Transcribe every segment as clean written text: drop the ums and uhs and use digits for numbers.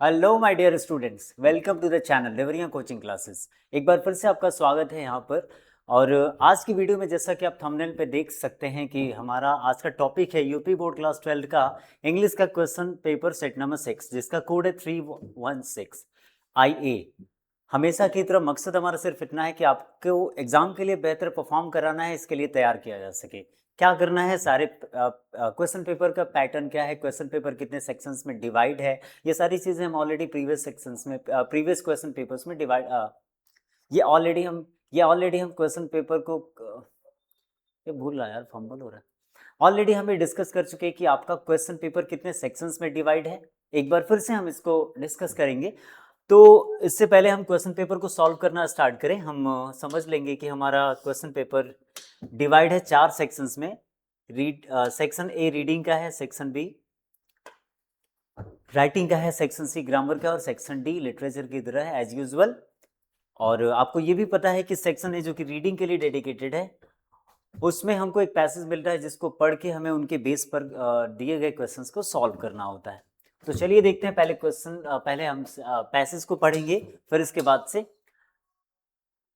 Hello my dear students, welcome to the channel Deoria coaching classes. एक बार फिर से आपका स्वागत है यहाँ पर। और आज की वीडियो में जैसा कि आप थंबनेल पे देख सकते हैं कि हमारा आज का टॉपिक है यूपी बोर्ड क्लास 12 का इंग्लिश का क्वेश्चन पेपर सेट नंबर 6, जिसका कोड है 316 IA। हमेशा की तरह मकसद हमारा सिर्फ इतना है कि आपको एग्जाम के लिए बेहतर परफॉर्म कराना है, इसके लिए तैयार किया जा सके। क्या करना है, सारे क्वेश्चन पेपर का पैटर्न क्या है, क्वेश्चन पेपर कितने सेक्शंस में डिवाइड है, ये सारी चीज़ें हम ऑलरेडी प्रीवियस सेक्शंस में प्रीवियस क्वेश्चन पेपर्स में डिवाइड ये ऑलरेडी हम क्वेश्चन पेपर को ये भूल रहा यार, फंबल हो रहा है। ऑलरेडी हम ये डिस्कस कर चुके हैं कि आपका क्वेश्चन पेपर कितने सेक्शंस में डिवाइड है। एक बार फिर से हम इसको डिस्कस करेंगे। तो इससे पहले हम क्वेश्चन पेपर को सॉल्व करना स्टार्ट करें, हम समझ लेंगे कि हमारा क्वेश्चन पेपर डिवाइड है 4 सेक्शंस में। सेक्शन ए रीडिंग का है, सेक्शन बी राइटिंग का है, सेक्शन सी ग्रामर का, और सेक्शन डी लिटरेचर की तरह है एज यूजुअल। और आपको ये भी पता है कि सेक्शन ए जो कि रीडिंग के लिए डेडिकेटेड है, उसमें हमको एक पैसेज मिल रहा है जिसको पढ़ के हमें उनके बेस पर दिए गए क्वेश्चंस को सॉल्व करना होता है। तो चलिए देखते हैं, पहले हम पैसेज को पढ़ेंगे, फिर इसके बाद से।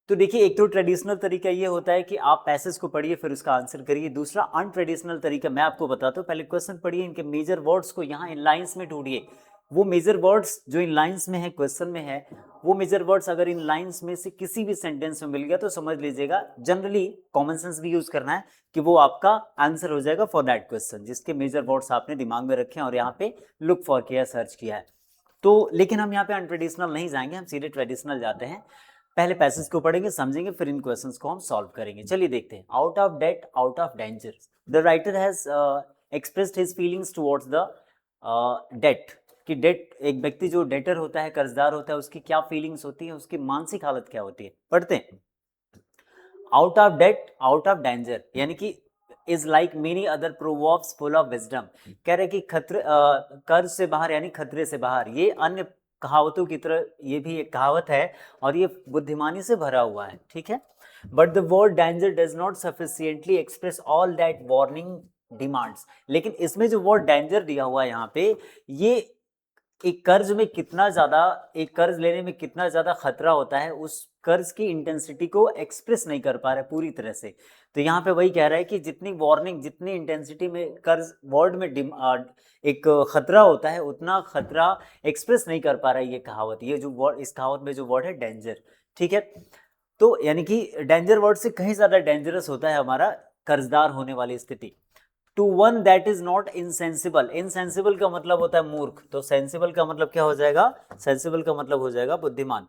तो देखिए, एक तो ट्रेडिशनल तरीका ये होता है कि आप पैसेज को पढ़िए फिर उसका आंसर करिए। दूसरा अनट्रेडिशनल तरीका मैं आपको बताता हूँ, पहले क्वेश्चन पढ़िए, इनके मेजर वर्ड्स को यहाँ इन लाइंस में ढूंढिए। वो मेजर वर्ड्स जो इन लाइंस में है, क्वेश्चन में है, वो मेजर वर्ड्स अगर इन लाइंस में से किसी भी सेंटेंस में मिल गया तो समझ लीजिएगा, जनरली कॉमन सेंस भी यूज करना है, कि वो आपका आंसर हो जाएगा फॉर दैट क्वेश्चन जिसके मेजर वर्ड्स आपने दिमाग में रखे हैं और यहाँ पे लुक फॉर किया, सर्च किया है। तो लेकिन हम यहाँ पे अनट्रेडिशनल नहीं जाएंगे, हम सीधे ट्रेडिशनल जाते हैं। पहले पैसेज को पढ़ेंगे, समझेंगे, फिर इन क्वेश्चंस को हम सॉल्व करेंगे। चलिए देखते हैं। Out of debt, out of danger, the writer has expressed his feelings towards the debt. कि डेट, एक व्यक्ति जो डेटर होता है, कर्जदार होता है, उसकी क्या फीलिंग्स होती है, उसकी मानसिक हालत क्या होती है। पढ़ते हैं। Out of debt, out of danger, यानी कि is like many other proverbs full of wisdom. कह रहे कि कर्ज से बाहर यानी खतरे से बाहर, ये अन्य कहावतों की तरह ये भी एक कहावत है और ये बुद्धिमानी से भरा हुआ है, ठीक है। But the word danger does not sufficiently express all that warning demands. लेकिन इसमें जो वर्ड डेंजर दिया हुआ है यहाँ पे, ये एक कर्ज में कितना ज्यादा, एक कर्ज लेने में कितना ज्यादा खतरा होता है, उस कर्ज की इंटेंसिटी को एक्सप्रेस नहीं कर पा रहा है पूरी तरह से। तो यहाँ पे वही कह रहा है कि जितनी वार्निंग, जितनी इंटेंसिटी में कर्ज वर्ड में एक खतरा होता है, उतना खतरा एक्सप्रेस नहीं कर पा रहा है ये कहावत। ये जो वर्ड, इस कहावत में जो वर्ड है डेंजर, ठीक है। तो यानी कि डेंजर वर्ड से कहीं ज्यादा डेंजरस होता है हमारा कर्जदार होने वाली स्थिति। To one that is not insensible, insensible का मतलब होता है मूर्ख, तो सेंसिबल का मतलब क्या हो जाएगा, सेंसिबल का मतलब हो जाएगा बुद्धिमान।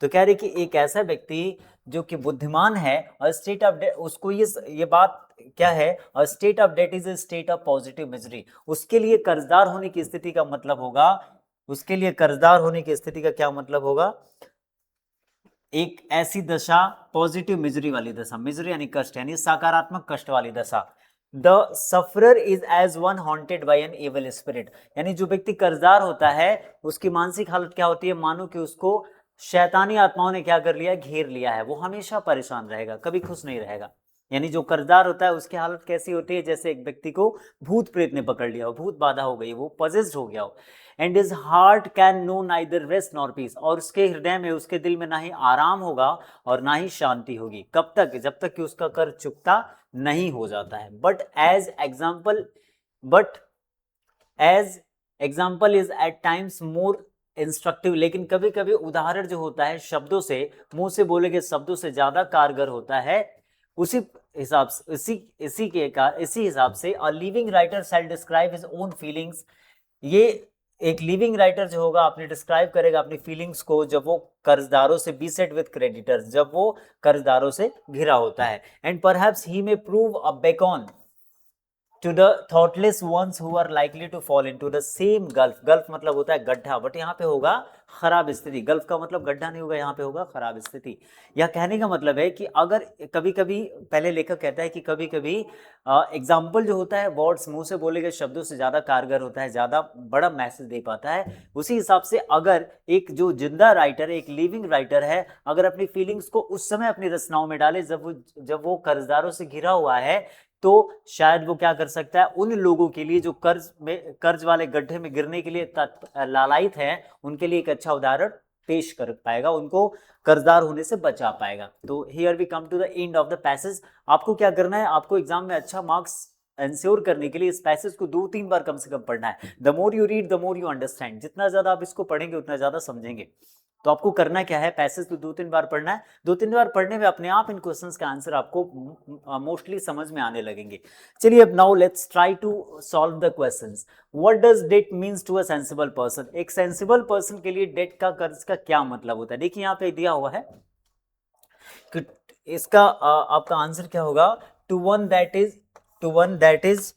तो कह रहे कि एक ऐसा व्यक्ति जो कि बुद्धिमान है, और स्टेट ऑफ डेट, उसको ये बात क्या है, और state of debt is a state of positive misery. उसके लिए कर्जदार होने की स्थिति का मतलब होगा, उसके लिए कर्जदार होने की स्थिति का क्या मतलब होगा, एक ऐसी दशा, पॉजिटिव मिजरी वाली दशा, मिजरी यानी कष्ट, यानी सकारात्मक कष्ट वाली दशा। The sufferer is as one haunted by an evil spirit, यानी जो व्यक्ति कर्जदार होता है, उसकी मानसिक हालत क्या होती है, मानो कि उसको शैतानी आत्माओं ने क्या कर लिया, घेर लिया है। वो हमेशा परेशान रहेगा, कभी खुश नहीं रहेगा। यानी जो कर्जदार होता है उसकी हालत कैसी होती है, जैसे एक व्यक्ति को भूत प्रेत ने पकड़ लिया हो, भूत बाधा हो गई, वो पजेस्ड हो गया हो। And his heart can know neither rest nor peace, और उसके हृदय में, उसके दिल में ना ही आराम होगा और ना ही शांति होगी। कब तक, जब तक कि उसका कर्ज चुकता नहीं हो जाता है। But as example is at times more instructive, लेकिन कभी कभी उदाहरण जो होता है शब्दों से, मुंह से बोले गए शब्दों से ज्यादा कारगर होता है। उसी हिसाब से, इसी हिसाब से a living writer shall describe his own feelings. ये एक लिविंग राइटर जो होगा, अपने डिस्क्राइब करेगा अपनी फीलिंग्स को, जब वो कर्जदारों से बीसेट विद क्रेडिटर्स, जब वो कर्जदारों से घिरा होता है। And perhaps he may prove a Bacon to the thoughtless ones who are likely to fall into the same gulf। Gulf मतलब होता है गड्ढा, बट यहाँ पे होगा खराब स्थिति। गल्फ का मतलब गड्ढा नहीं होगा, यहाँ पे होगा खराब स्थिति। यह कहने का मतलब है कि अगर कभी कभी, पहले लेखक कहता है कि कभी कभी एग्जाम्पल जो होता है, वर्ड्स मुंह से बोले गए शब्दों से ज्यादा कारगर होता है, ज्यादा बड़ा मैसेज दे पाता है। उसी हिसाब से अगर एक जो जिंदा राइटर है, एक लिविंग राइटर है, अगर अपनी फीलिंग्स को उस समय अपनी रचनाओं में डाले जब वो कर्जदारों से घिरा हुआ है, तो शायद वो क्या कर सकता है, उन लोगों के लिए जो कर्ज वाले गड्ढे में गिरने के लिए लालायित हैं, उनके लिए एक अच्छा उदाहरण पेश कर पाएगा, उनको कर्जदार होने से बचा पाएगा। तो here we come to the end of the passage. आपको क्या करना है, आपको एग्जाम में अच्छा मार्क्स इंश्योर करने के लिए इस पैसेज को 2-3 बार कम से कम पढ़ना है। The more you read the more you understand, जितना ज्यादा आप इसको पढ़ेंगे उतना ज्यादा समझेंगे। तो आपको करना क्या है, पैसेज तो 2-3 बार पढ़ना है, 2-3 बार पढ़ने में अपने आप इन क्वेश्चंस का आंसर आपको मोस्टली समझ में आने लगेंगे। चलिए अब now let's try to solve the questions. What does debt means to a sensible person? एक सेंसिबल पर्सन के लिए डेट का, कर्ज का क्या मतलब होता है? देखिए यहाँ पे दिया हुआ है कि इसका आपका आंसर क्या होगा, to one that is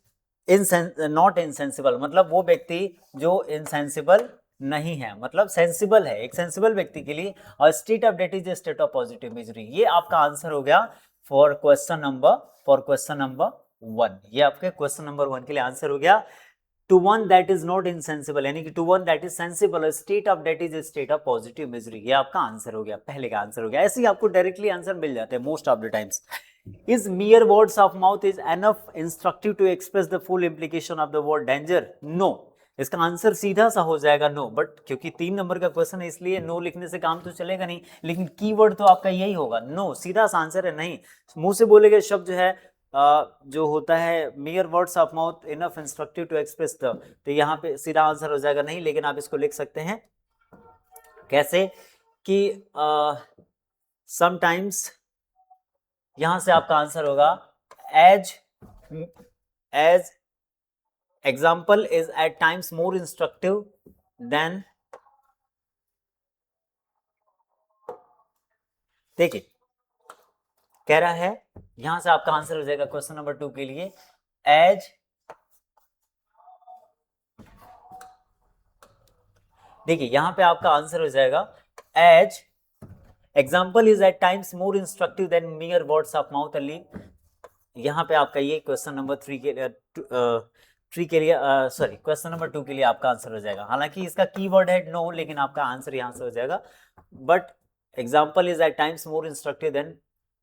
not insensible, मतलब वो व्यक्ति जो इनसेंसिबल नहीं है, मतलब सेंसिबल है। एक सेंसिबल व्यक्ति के लिए और state of debt is state of positive misery. ये आपका आंसर हो गया फॉर क्वेश्चन नंबर 1। ये आपके क्वेश्चन नंबर 1 के लिए आंसर हो गया। To one that is not insensible, यानी कि to one that is sensible, state of debt is state of positive misery. ये आपका आंसर हो गया, पहले का आंसर हो गया। ऐसे ही आपको डायरेक्टली आंसर मिल जाते हैं most of the times. Is mere words of mouth is enough instructive to express the full implication of the word danger? No. इसका आंसर सीधा सा हो जाएगा नो, बट क्योंकि 3 नंबर का क्वेश्चन है इसलिए नो लिखने से काम तो चलेगा नहीं, लेकिन कीवर्ड तो आपका यही होगा नो, सीधा सा आंसर है नहीं। मुंह से बोले गए शब्द जो है जो होता है mere words of mouth enough instructive to express the, तो यहाँ पे सीधा आंसर हो जाएगा नहीं, लेकिन आप इसको लिख सकते हैं कैसे कि sometimes यहां से आपका आंसर होगा as example is at times more instructive than, देखिए कह रहा है यहां से आपका आंसर हो जाएगा क्वेश्चन नंबर 2 के लिए एज, देखिए यहां पे आपका आंसर हो जाएगा as example is at times more instructive than mere words of mouth only. यहाँ पे आपका ये क्वेश्चन नंबर 3 के लिए सॉरी क्वेश्चन नंबर 2 के लिए आपका आंसर हो जाएगा। हालांकि इसका कीवर्ड है नो, लेकिन आपका आंसर यहाँ से हो जाएगा but example is at times more instructive than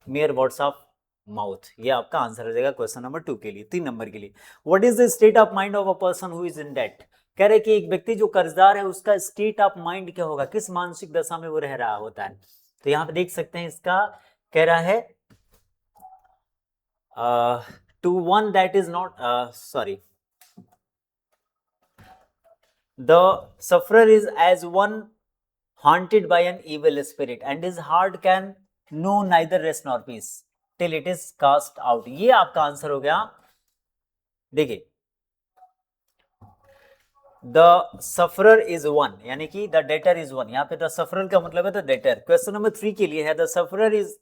mere words of mouth. ये आपका आंसर हो जाएगा क्वेश्चन नंबर 2 के लिए, 3 नंबर के लिए। What is the state of mind of a person who is in debt? कह रहे कि एक व्यक्ति जो कर्जदार है उसका स्टेट ऑफ माइंड क्या होगा, किस मानसिक दशा में वो रह रहा होता है? तो यहाँ पे देख सकते हैं इसका कह रहा है to one that is not sorry, the sufferer is as one haunted by an evil spirit and his heart can know neither rest nor peace till it is cast out। ये आपका आंसर हो गया। देखिए the sufferer is one, यानी कि the debtor is one, यहाँ पे the sufferer का मतलब है द डेटर। क्वेश्चन नंबर 3 के लिए है the sufferer is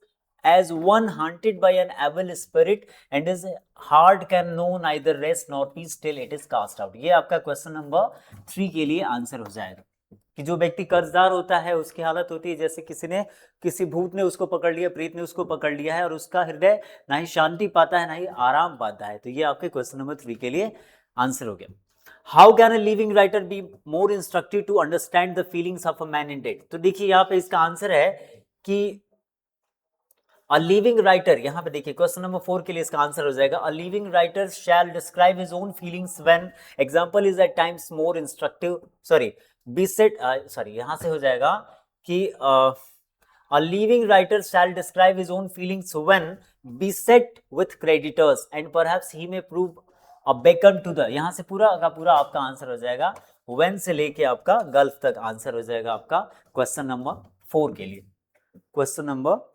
as one haunted by an evil spirit and his heart can know neither rest nor peace till it is cast out। ये आपका क्वेश्चन नंबर 3 के लिए आंसर हो जाएगा कि जो व्यक्ति कर्जदार होता है उसकी हालत होती है जैसे किसी भूत ने उसको पकड़ लिया, प्रेत ने उसको पकड़ लिया है और उसका हृदय ना ही शांति पाता है ना ही आराम पाता है। तो ये आपके क्वेश्चन नंबर 3 के लिए आंसर हो गया। How can a living writer be more instructive to understand the feelings of a man in debt? तो देखिए यहाँ पे इसका आंसर है कि A living writer, यहाँ पे देखिए क्वेश्चन नंबर 4 के लिए इसका आंसर हो जाएगा A living writer shall describe his own feelings when example is at times more instructive, यहाँ से हो जाएगा कि A living writer shall describe his own feelings when beset with creditors and perhaps he may prove a beacon to the, यहाँ से पूरा का पूरा आपका आंसर हो जाएगा when से लेके आपका गल्फ तक आंसर हो जाएगा आपका क्वेश्चन नंबर 4 के लिए। क्वेश्चन नंबर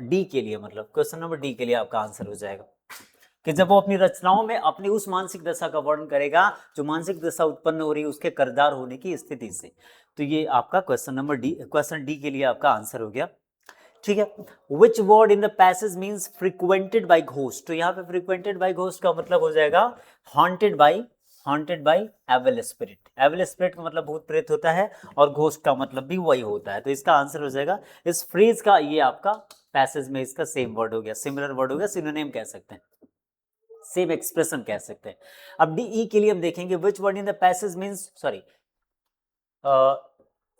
डी के लिए, मतलब क्वेश्चन नंबर डी के लिए आपका आंसर हो जाएगा कि जब वो अपनी रचनाओं में अपनी उस मानसिक दशा का वर्णन करेगा जो मानसिक दशा उत्पन्न हो रही है उसके कर्जदार होने की स्थिति से। तो ये आपका question number D, question D के लिए आपका आंसर हो गया। ठीक है, which word in the passage means frequented by ghost? तो यहाँ पे फ्रिक्वेंटेड बाई घोस्ट का मतलब हो जाएगा haunted by evil spirit. Evil spirit का मतलब भूत प्रेत होता है और घोस्ट का मतलब भी वही होता है। तो इसका आंसर हो जाएगा इस फ्रेज का, ये आपका पैसेज में इसका सेम वर्ड हो गया, सिमिलर वर्ड हो गया, सिनोनिम कह सकते हैं, सेम एक्सप्रेशन कह सकते हैं। अब डी ई के लिए हम देखेंगे विच word in the passage means, sorry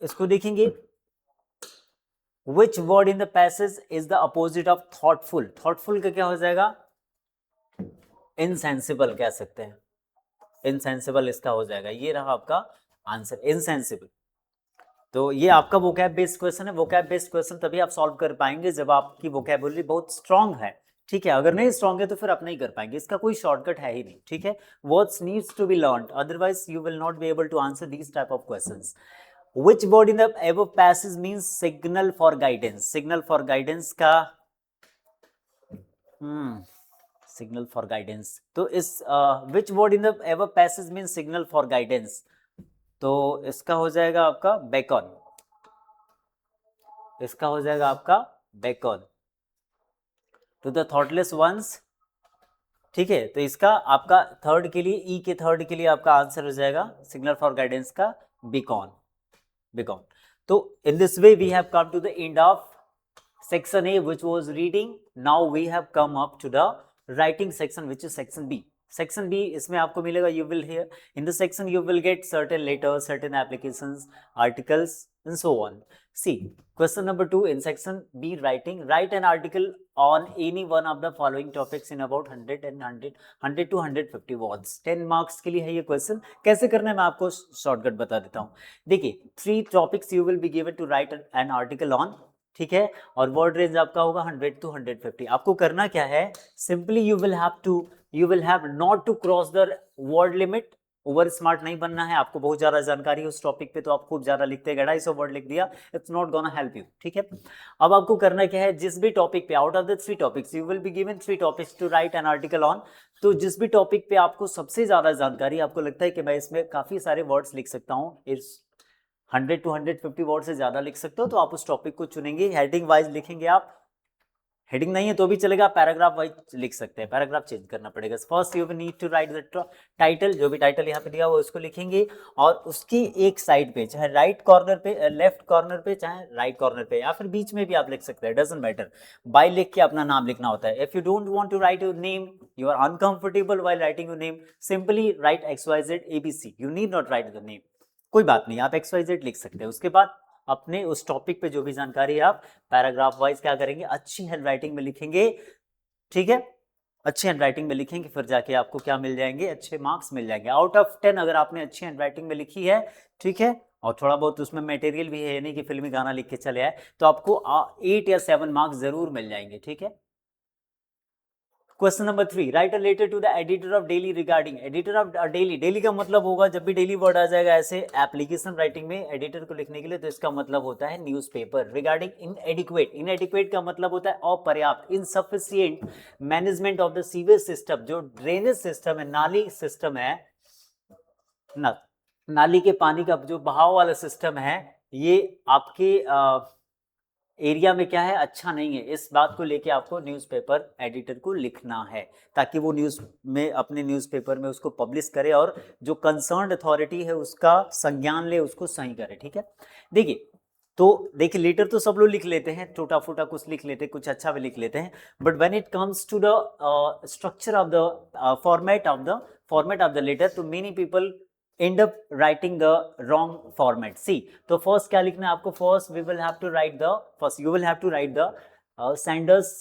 इसको देखेंगे विच word in the passage is the opposite of thoughtful. Thoughtful का क्या हो जाएगा? इनसेंसिबल कह सकते हैं, इनसेंसिबल इसका हो जाएगा। ये रहा आपका आंसर, इनसेंसिबल। तो ये आपका वोकैब बेस्ड क्वेश्चन है। वोकैब बेस्ड क्वेश्चन तभी आप सॉल्व कर पाएंगे जब आपकी वोकैबुलरी बहुत स्ट्रांग है, ठीक है। अगर नहीं स्ट्रांग है तो फिर आप नहीं कर पाएंगे, इसका कोई शॉर्टकट है ही नहीं, ठीक है। Words needs to be learned, otherwise you will not be able to answer these type of questions. Which word in the above passage means signal for guidance? Signal for guidance का signal for guidance, तो इस विच word in the ever passage mean signal for guidance, तो इसका हो जाएगा आपका Bacon, इसका हो जाएगा आपका beckon to the thoughtless ones, ठीक है। तो इसका आपका थर्ड के लिए, ई के थर्ड के लिए आपका आंसर हो जाएगा सिग्नल फॉर गाइडेंस का बीकॉन, बीकॉन। तो in this way we have come to the end of section A, which was reading. Now we have come up to the writing section, which is section B. Section B, इसमें आपको मिलेगा, you will hear in the section you will get certain letters, certain applications, articles and so on. See, question number 2 in section B, writing. Write an article on any one of the following topics in about 100 to 150 words. 10 marks के लिए है ये question. कैसे करना है मैं आपको shortcut बता देता हूँ। देखिए, 3 topics you will be given to write an article on, ठीक है, और वर्ड रेंज आपका होगा 100 to 150। आपको करना क्या है, simply you will have not to cross the word limit. Over smart नहीं बनना है, आपको बहुत ज्यादा जानकारी है उस टॉपिक पे तो आप खूब ज्यादा लिखते हैं, 250 वर्ड लिख दिया, it's not gonna help you, ठीक है। अब आपको करना क्या है, जिस भी टॉपिक पे, out of the 3 topics you will be given 3 topics to write an article on. तो जिस भी टॉपिक पे आपको सबसे ज्यादा जानकारी, आपको लगता है कि मैं इसमें काफी सारे वर्ड्स लिख सकता हूँ, इस 100 to 150 वर्ड से ज्यादा लिख सकते हो, तो आप उस टॉपिक को चुनेंगे। हेडिंग वाइज लिखेंगे आप, हेडिंग नहीं है तो भी चलेगा, पैराग्राफ वाइज लिख सकते हैं, पैराग्राफ चेंज करना पड़ेगा। First you will need to write the title, जो भी टाइटल यहाँ पे दिया हुआ उसको लिखेंगे, और उसकी एक साइड पे, चाहे राइट कॉर्नर पे, लेफ्ट कॉर्नर पे, चाहे राइट कॉर्नर पे, या फिर बीच में भी आप लिख सकते हैं, डजंट मैटर। बाय लिख के अपना नाम लिखना होता है। If you don't want to write your name, you are uncomfortable while writing your name, simply write XYZ ABC, you need not write the name, कोई बात नहीं, आप XYZ लिख सकते हैं। उसके बाद अपने उस टॉपिक पे जो भी जानकारी है आप पैराग्राफ वाइज क्या करेंगे, अच्छी हैंडराइटिंग में लिखेंगे, ठीक है, अच्छी हैंडराइटिंग में लिखेंगे, फिर जाके आपको क्या मिल जाएंगे, अच्छे मार्क्स मिल जाएंगे। आउट ऑफ 10 अगर आपने अच्छी हैंडराइटिंग में लिखी है, ठीक है, और थोड़ा बहुत उसमें मटेरियल भी है, नहीं कि फिल्मी गाना लिख के चले आए, तो आपको 8 या 7 मार्क्स जरूर मिल जाएंगे, ठीक है। Question number 3, write a letter to the editor of daily regarding. Editor of daily, daily का मतलब होगा, जब भी डेली वर्ड आ जाएगा ऐसे एप्लीकेशन राइटिंग में एडिटर को लिखने के लिए, तो इसका मतलब होता है न्यूज़पेपर। रिगार्डिंग इनएडिक्वेट, इनएडिक्वेट का मतलब होता है अपर्याप्त, insufficient management of the sewage system, जो ड्रेनेज सिस्टम है, नाली सिस्टम है ना, नाली के पानी का जो बहाव वाला सिस्टम है, ये आपके एरिया में क्या है, अच्छा नहीं है। इस बात को लेके आपको न्यूज़पेपर एडिटर को लिखना है, ताकि वो न्यूज़ में, अपने न्यूज़पेपर में उसको पब्लिश करे और जो कंसर्न्ड अथॉरिटी है उसका संज्ञान ले, उसको सही करे, ठीक है। देखिए, तो देखिए, लेटर तो सब लोग लिख लेते हैं, टूटा फूटा कुछ लिख लेते हैं, कुछ अच्छा भी लिख लेते हैं, but when it comes to the structure of the format of the letter, तो many people end up writing the wrong format. See, तो first क्या लिखना है आपको, first you will have to write the sender's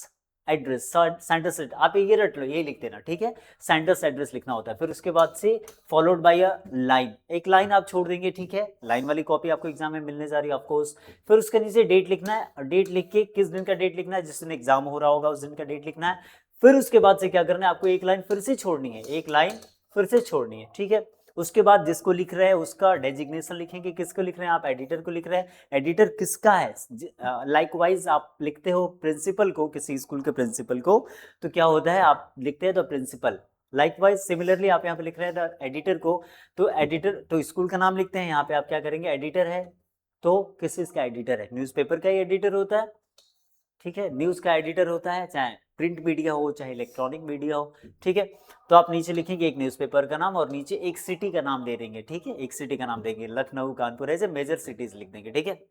address, sender's address, आप ये रट लो, यही लिख देना, ठीक है, sender's address लिखना होता है। फिर उसके बाद से followed by a line, एक लाइन आप छोड़ देंगे, ठीक है, लाइन वाली कॉपी आपको एग्जाम में मिलने जा रही है ऑफकोर्स। फिर उसके नीचे डेट लिखना है, डेट लिख के किस दिन का डेट लिखना है, जिस दिन एग्जाम हो रहा होगा उस दिन का डेट लिखना है। फिर उसके बाद से क्या करना है, आपको एक लाइन फिर से छोड़नी है, एक लाइन फिर से छोड़नी है, ठीक है। उसके बाद जिसको लिख रहे हैं उसका डेजिग्नेशन लिखेंगे, किसको लिख रहे हैं आप, एडिटर को लिख रहे हैं, एडिटर किसका है, लाइकवाइज आप लिखते हो प्रिंसिपल को, किसी स्कूल के प्रिंसिपल को, तो क्या होता है, आप लिखते हैं तो प्रिंसिपल, लाइकवाइज सिमिलरली आप यहाँ पे लिख रहे हैं एडिटर को, तो एडिटर, तो स्कूल का नाम लिखते हैं, यहाँ पे आप क्या करेंगे, एडिटर है, तो किस चीज का एडिटर है, न्यूज़पेपर का ही एडिटर होता है, ठीक है, न्यूज़ का एडिटर होता है, चाहे प्रिंट मीडिया हो चाहे इलेक्ट्रॉनिक मीडिया हो, ठीक है। तो आप नीचे लिखेंगे एक न्यूज़पेपर का नाम और नीचे एक सिटी का नाम दे देंगे, ठीक है, एक सिटी का नाम देंगे, लखनऊ, कानपुर, ऐसे मेजर सिटीज लिख देंगे, ठीक है।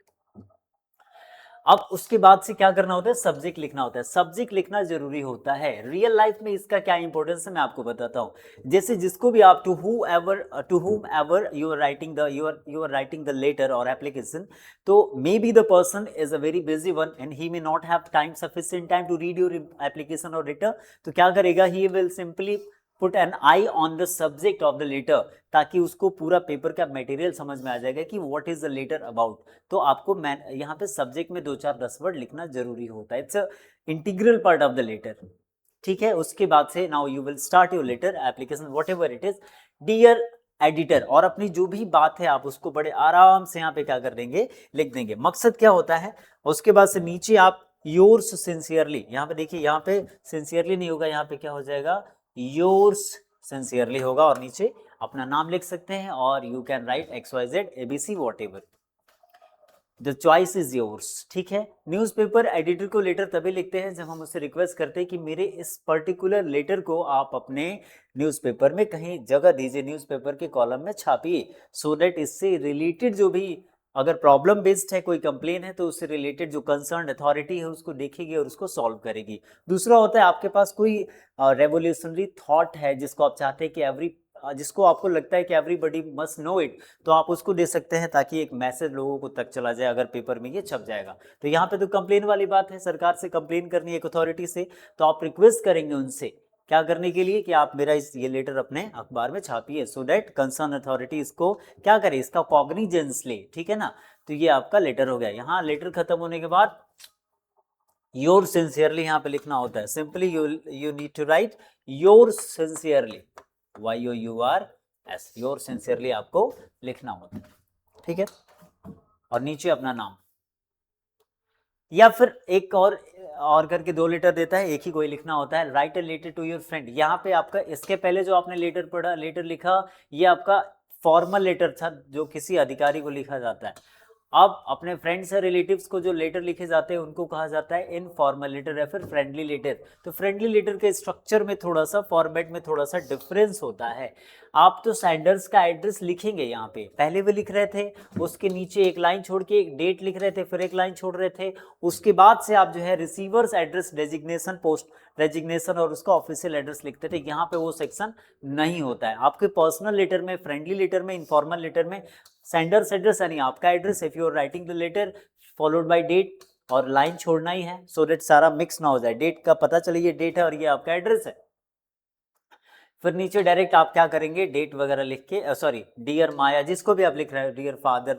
अब उसके बाद से क्या करना होता है, सब्जेक्ट लिखना होता है। सब्जेक्ट लिखना जरूरी होता है, रियल लाइफ में इसका क्या इंपॉर्टेंस है मैं आपको बताता हूं। जैसे जिसको भी आप to whom ever you are writing the letter और एप्लीकेशन, तो may be the person is a very busy one and he may not have time, sufficient time to read your application और लेटर, तो क्या करेगा, he will simply put an eye on the subject of the letter, ताकि उसको पूरा paper का material समझ में आ जाएगा कि what is the letter about. तो आपको यहाँ पे सब्जेक्ट में 2-4-10 वर्ड लिखना जरूरी होता है, it's integral part of the letter. ठीक है, उसके बाद से now you will start your letter application what ever it is, dear editor, और अपनी जो भी बात है आप उसको बड़े आराम से यहाँ पे क्या कर देंगे, लिख देंगे। मकसद क्या होता है, उसके बाद से नीचे आप योर्स सिंसियरली, यहाँ पे देखिए, यहाँ पे सिंसियरली नहीं होगा, यहाँ पे क्या हो जाएगा, योर्स सिंसियरली होगा, और नीचे अपना नाम लिख सकते हैं, और you can write XYZ ABC what ever, the choice is yours. ठीक है, न्यूज़पेपर एडिटर को लेटर तभी लिखते हैं जब हम उससे रिक्वेस्ट करते हैं कि मेरे इस पर्टिकुलर लेटर को आप अपने न्यूज़पेपर में कहीं जगह दीजिए, न्यूज़पेपर के कॉलम में छापिए, सो दैट इससे रिलेटेड जो भी अगर प्रॉब्लम बेस्ड है, कोई कंप्लेन है, तो उससे रिलेटेड जो कंसर्न अथॉरिटी है उसको देखेगी और उसको सॉल्व करेगी। दूसरा होता है आपके पास कोई रेवोल्यूशनरी थॉट है जिसको आप चाहते हैं कि जिसको आपको लगता है कि एवरीबडी मस्ट नो इट, तो आप उसको दे सकते हैं ताकि एक मैसेज लोगों को तक चला जाए अगर पेपर में ये छप जाएगा। तो यहाँ पे तो कंप्लेन वाली बात है, सरकार से कंप्लेन करनी है एक अथॉरिटी से, तो आप रिक्वेस्ट करेंगे उनसे क्या करने के लिए कि आप मेरा ये लेटर अपने अखबार में छापिए, सो दैट कंसर्न अथॉरिटी इसको क्या करे, इसका कॉग्निजेंस ले। ठीक है ना, तो ये आपका लेटर हो गया। यहाँ लेटर खत्म होने के बाद योर सिंसियरली यहाँ पे लिखना होता है, simply you need to write your sincerely, YOURS, your sincerely आपको लिखना होता है। ठीक है, और नीचे अपना नाम, या फिर एक और करके 2 लेटर देता है, एक ही कोई लिखना होता है, write a letter to your friend. यहाँ पे आपका इसके पहले जो आपने लेटर पढ़ा, लेटर लिखा, ये आपका फॉर्मल लेटर था जो किसी अधिकारी को लिखा जाता है। अब अपने फ्रेंड्स या रिलेटिव्स को जो लेटर लिखे जाते हैं उनको कहा जाता है इनफॉर्मल लेटर या फिर फ्रेंडली लेटर। तो फ्रेंडली लेटर के स्ट्रक्चर में थोड़ा सा, फॉर्मेट में थोड़ा सा डिफरेंस होता है। आप तो सेंडर्स का एड्रेस लिखेंगे, यहाँ पे पहले भी लिख रहे थे, उसके नीचे एक लाइन छोड़ के एक डेट लिख रहे थे, फिर एक लाइन छोड़ रहे थे, उसके बाद से आप जो है receiver's address, designation, post resignation और उसका ऑफिशियल एड्रेस लिखते थे। यहाँ पे वो सेक्शन नहीं होता है। आपके पर्सनल लेटर में, फ्रेंडली लेटर में, इनफॉर्मल लेटर में सेंडर्स एड्रेस यानी आपका address, if you are writing the letter followed by date, और लाइन छोड़ना ही है सो दैट सारा मिक्स ना हो जाए, डेट का पता चले ये डेट है और ये आपका एड्रेस है। फिर नीचे डायरेक्ट आप क्या करेंगे, डेट वगैरह लिख के, सॉरी डियर माया, जिसको भी आप लिख रहे हैं, डियर फादर,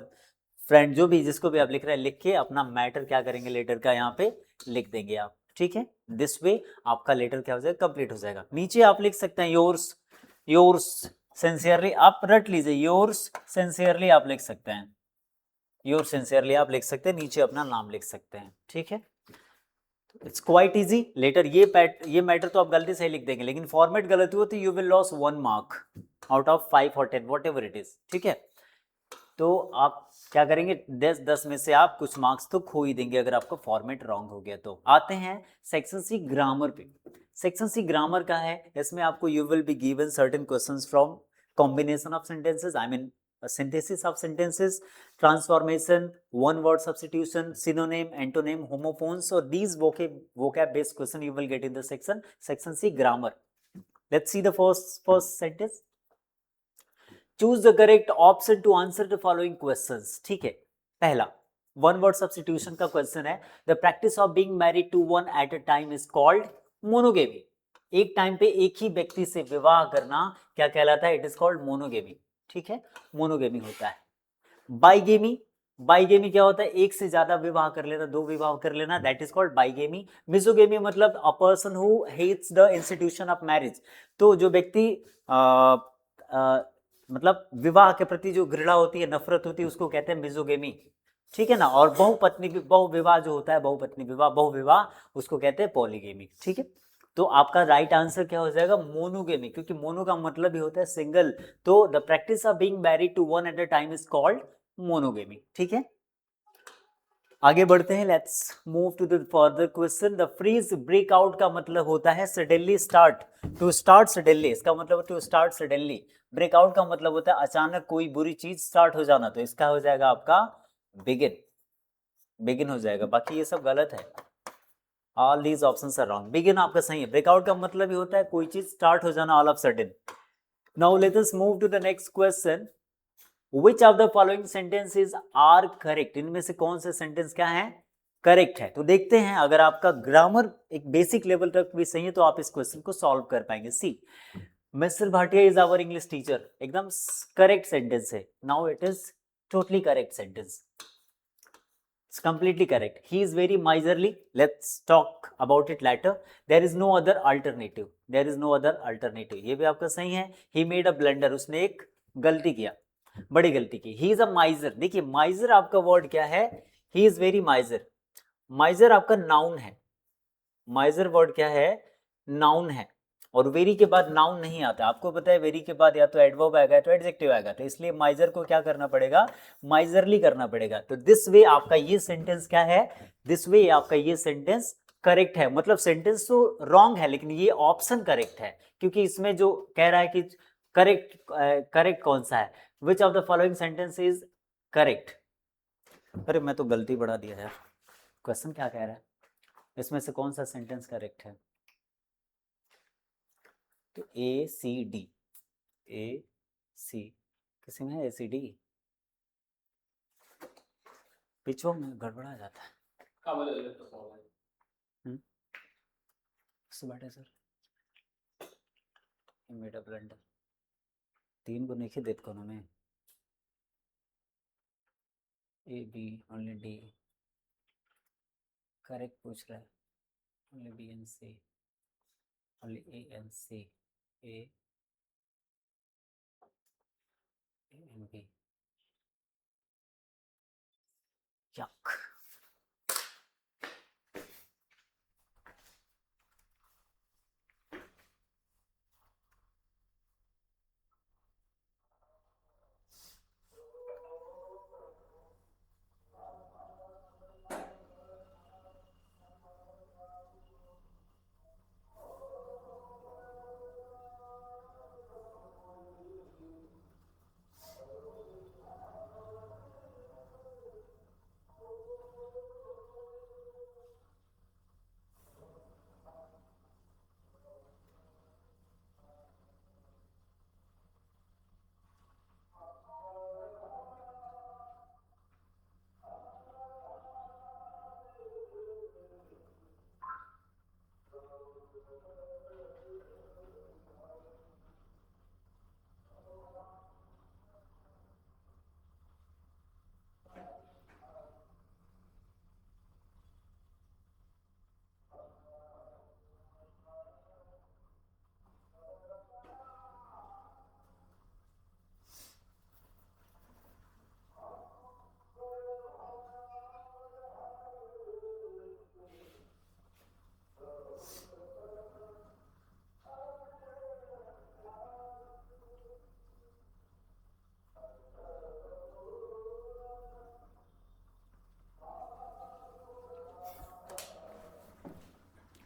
फ्रेंड, जो भी जिसको भी आप लिख रहे हैं, लिख के अपना मैटर क्या करेंगे लेटर का यहाँ पे लिख देंगे आप। ठीक है, दिस वे आपका लेटर क्या हो जाएगा, कंप्लीट हो जाएगा। नीचे आप लिख सकते हैं योर्स सिंसियरली, आप रट लीजिए, योर्स सिंसियरली आप लिख सकते हैं, योर सिंसियरली आप लिख सकते हैं, नीचे अपना नाम लिख सकते हैं। ठीक है, इट्स क्वाइट इजी लेटर। ये मैटर तो आप गलती से ही लिख देंगे, लेकिन फॉर्मेट गलत हुआ तो you will loss 1 mark out of 5 और 10 वॉट एवर इट इज। ठीक है, तो आप क्या करेंगे, 10 में से आप कुछ मार्क्स तो खो ही देंगे अगर आपका फॉर्मेट रॉन्ग हो गया तो। आते हैं सेक्शन सी ग्रामर पे। सेक्शन सी ग्रामर का है, इसमें आपको you will be given certain questions from combination of sentences, I mean synthesis of sentences, transformation, one word substitution, synonym, antonym, homophones, or these vocab based question you will get in the section C grammar. Let's see the first sentence. Choose the correct option to answer the following questions. ठीक है, पहला one word substitution का question है, the practice of being married to one at a time is called monogamy. एक time पे एक ही व्यक्ति से विवाह करना क्या कहलाता है, इट इज कॉल्ड मोनोगेमी। ठीक है, मोनोगेमी होता है। बाइगेमी क्या होता है, एक से ज्यादा विवाह कर लेना, 2 विवाह कर लेना, that is called bigamy. Misogamy मतलब a person who hates the institution of marriage, तो जो व्यक्ति मतलब विवाह के प्रति जो घृणा होती है, नफरत होती है, उसको कहते हैं मिसोगेमी। ठीक है ना, और बहुविवाह जो होता है, बहुविवाह उसको कहते हैं पॉलीगेमी। ठीक है, तो आपका राइट आंसर क्या हो जाएगा, मोनोगेमी, क्योंकि मोनो का मतलब ही होता है सिंगल, तो the practice of being married to one at a time is called monogamy. ठीक है, आगे बढ़ते हैं, let's move to the further question. The freeze breakout का मतलब होता है suddenly start, to start suddenly, इसका मतलब टू स्टार्ट सडनली। ब्रेकआउट का मतलब होता है अचानक कोई बुरी चीज स्टार्ट हो जाना, तो इसका हो जाएगा आपका बिगिन हो जाएगा, बाकी ये सब गलत है। All these options are wrong. Begin आपका सही है। ब्रेकआउट का मतलब ही होता है कोई चीज स्टार्ट हो जाना all of sudden. Now let us move to the next question. Which of the following sentences are correct? इनमें से कौन से सेंटेंस क्या है, करेक्ट है। तो देखते हैं, अगर आपका ग्रामर एक बेसिक लेवल तक भी सही है तो आप इस क्वेश्चन को सॉल्व कर पाएंगे। See, mister Bhatia is our English teacher, एकदम करेक्ट सेंटेंस है। Now it is totally correct sentence, it's completely correct. He is very miserly. Let's talk about it later. There is no other alternative. There is no other alternative. ये भी आपका सही है। He made a blunder. उसने एक गलती किया, बड़ी गलती की। He is a miser. देखिए miser आपका वर्ड क्या है? He is very miser. miser आपका नाउन है। miser वर्ड क्या है? नाउन है। और वेरी के बाद नाउन नहीं आता, आपको पता है वेरी के बाद या तो एडवर्ब आएगा तो एडजेक्टिव आएगा, तो इसलिए माइजर को क्या करना पड़ेगा? माइजरली करना पड़ेगा। तो दिस वे आपका ये सेंटेंस क्या है? दिस वे आपका ये सेंटेंस करेक्ट है। मतलब सेंटेंस तो रॉन्ग है लेकिन ये ऑप्शन करेक्ट है, क्योंकि इसमें जो कह रहा है कि करेक्ट कौन सा है, which of the following sentence is correct. अरे मैं तो गलती बढ़ा दिया यार, क्वेश्चन क्या कह रहा है, इसमें से कौन सा सेंटेंस करेक्ट है? तो ए सी डी, ए सी किसी में है? ए सी डी पिछो में गड़बड़ा जाता है। बैठे सर मेड ब्लंडर 3 को नहीं देते कोनो में, A B only D correct पूछ रहा है, only B and C, only A and C, A and B. Yuck.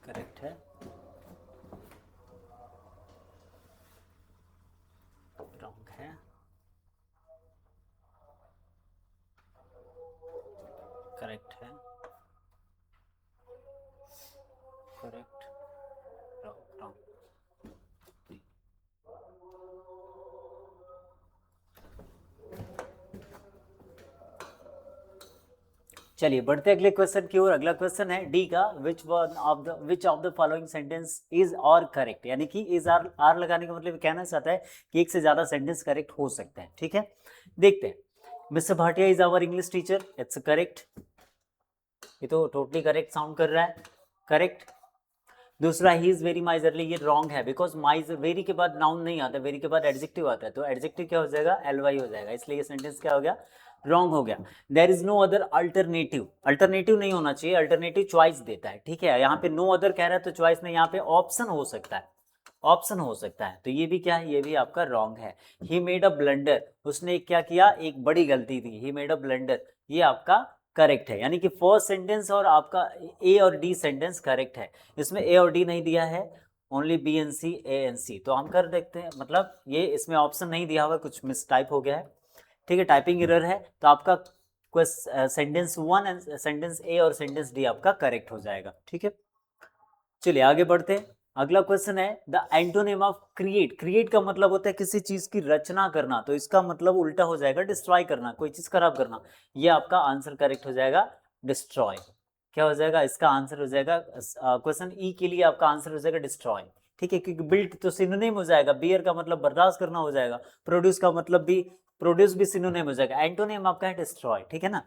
Correct है, रॉन्ग है, करेक्ट है, करेक्ट, रॉन्ग, रॉन्ग। चलिए बढ़ते अगले क्वेश्चन की ओर। अगला क्वेश्चन है डी का, which of the following sentence is और करेक्ट, यानी कि इज आर लगाने का मतलब कहना चाहता है कि एक से ज्यादा सेंटेंस करेक्ट हो सकते हैं। ठीक है, देखते हैं। Mister Bhatia is our English teacher, it's correct, ये तो टोटली करेक्ट साउंड कर रहा है, करेक्ट। दूसरा ही इज वेरी माइजरली, ये रॉन्ग है, बिकॉज माइजर वेरी के बाद नाउन नहीं आता, वेरी के बाद एडजेक्टिव आता है, तो एडजेक्टिव क्या हो जाएगा? एलवाई हो जाएगा, इसलिए ये सेंटेंस क्या हो गया? रॉन्ग हो गया। There is no other alternative, alternative नहीं होना चाहिए, अल्टरनेटिव चॉइस देता है। ठीक है, यहाँ पे नो अदर कह रहा है तो चॉइस नहीं, यहाँ पे ऑप्शन हो सकता है, ऑप्शन हो सकता है, तो ये भी क्या है? ये भी आपका रॉन्ग है। ही मेड अ ब्लंडर, उसने क्या किया? एक बड़ी गलती थी। ही मेड अ ब्लंडर, ये आपका करेक्ट है, यानी कि फर्स्ट सेंटेंस और आपका ए और डी सेंटेंस करेक्ट है। इसमें ए और डी नहीं दिया है, only B N C, A N C, तो हम कर देखते हैं, मतलब ये इसमें ऑप्शन नहीं दिया हुआ, कुछ मिस टाइप हो गया है। ठीक है, टाइपिंग एरर है, तो आपका सेंटेंस 1 एंड सेंटेंस ए और सेंटेंस डी आपका करेक्ट हो जाएगा। ठीक है, चलिए आगे बढ़ते हैं। अगला क्वेश्चन है the antonym of create. Create का मतलब होता है किसी चीज की रचना करना, तो इसका मतलब उल्टा हो जाएगा डिस्ट्रॉय करना, कोई चीज खराब करना। ये आपका आंसर करेक्ट हो जाएगा, डिस्ट्रॉय। क्या हो जाएगा इसका आंसर? हो जाएगा क्वेश्चन ई के लिए आपका आंसर हो जाएगा डिस्ट्रॉय। ठीक है, क्योंकि बिल्ट तो सिनोनिम हो जाएगा, बियर का मतलब बर्दाश्त करना हो जाएगा, प्रोड्यूस का मतलब भी, प्रोड्यूस भी सिनोनिम हो जाएगा, एंटोनिम आपका है डिस्ट्रॉय, ठीक है ना।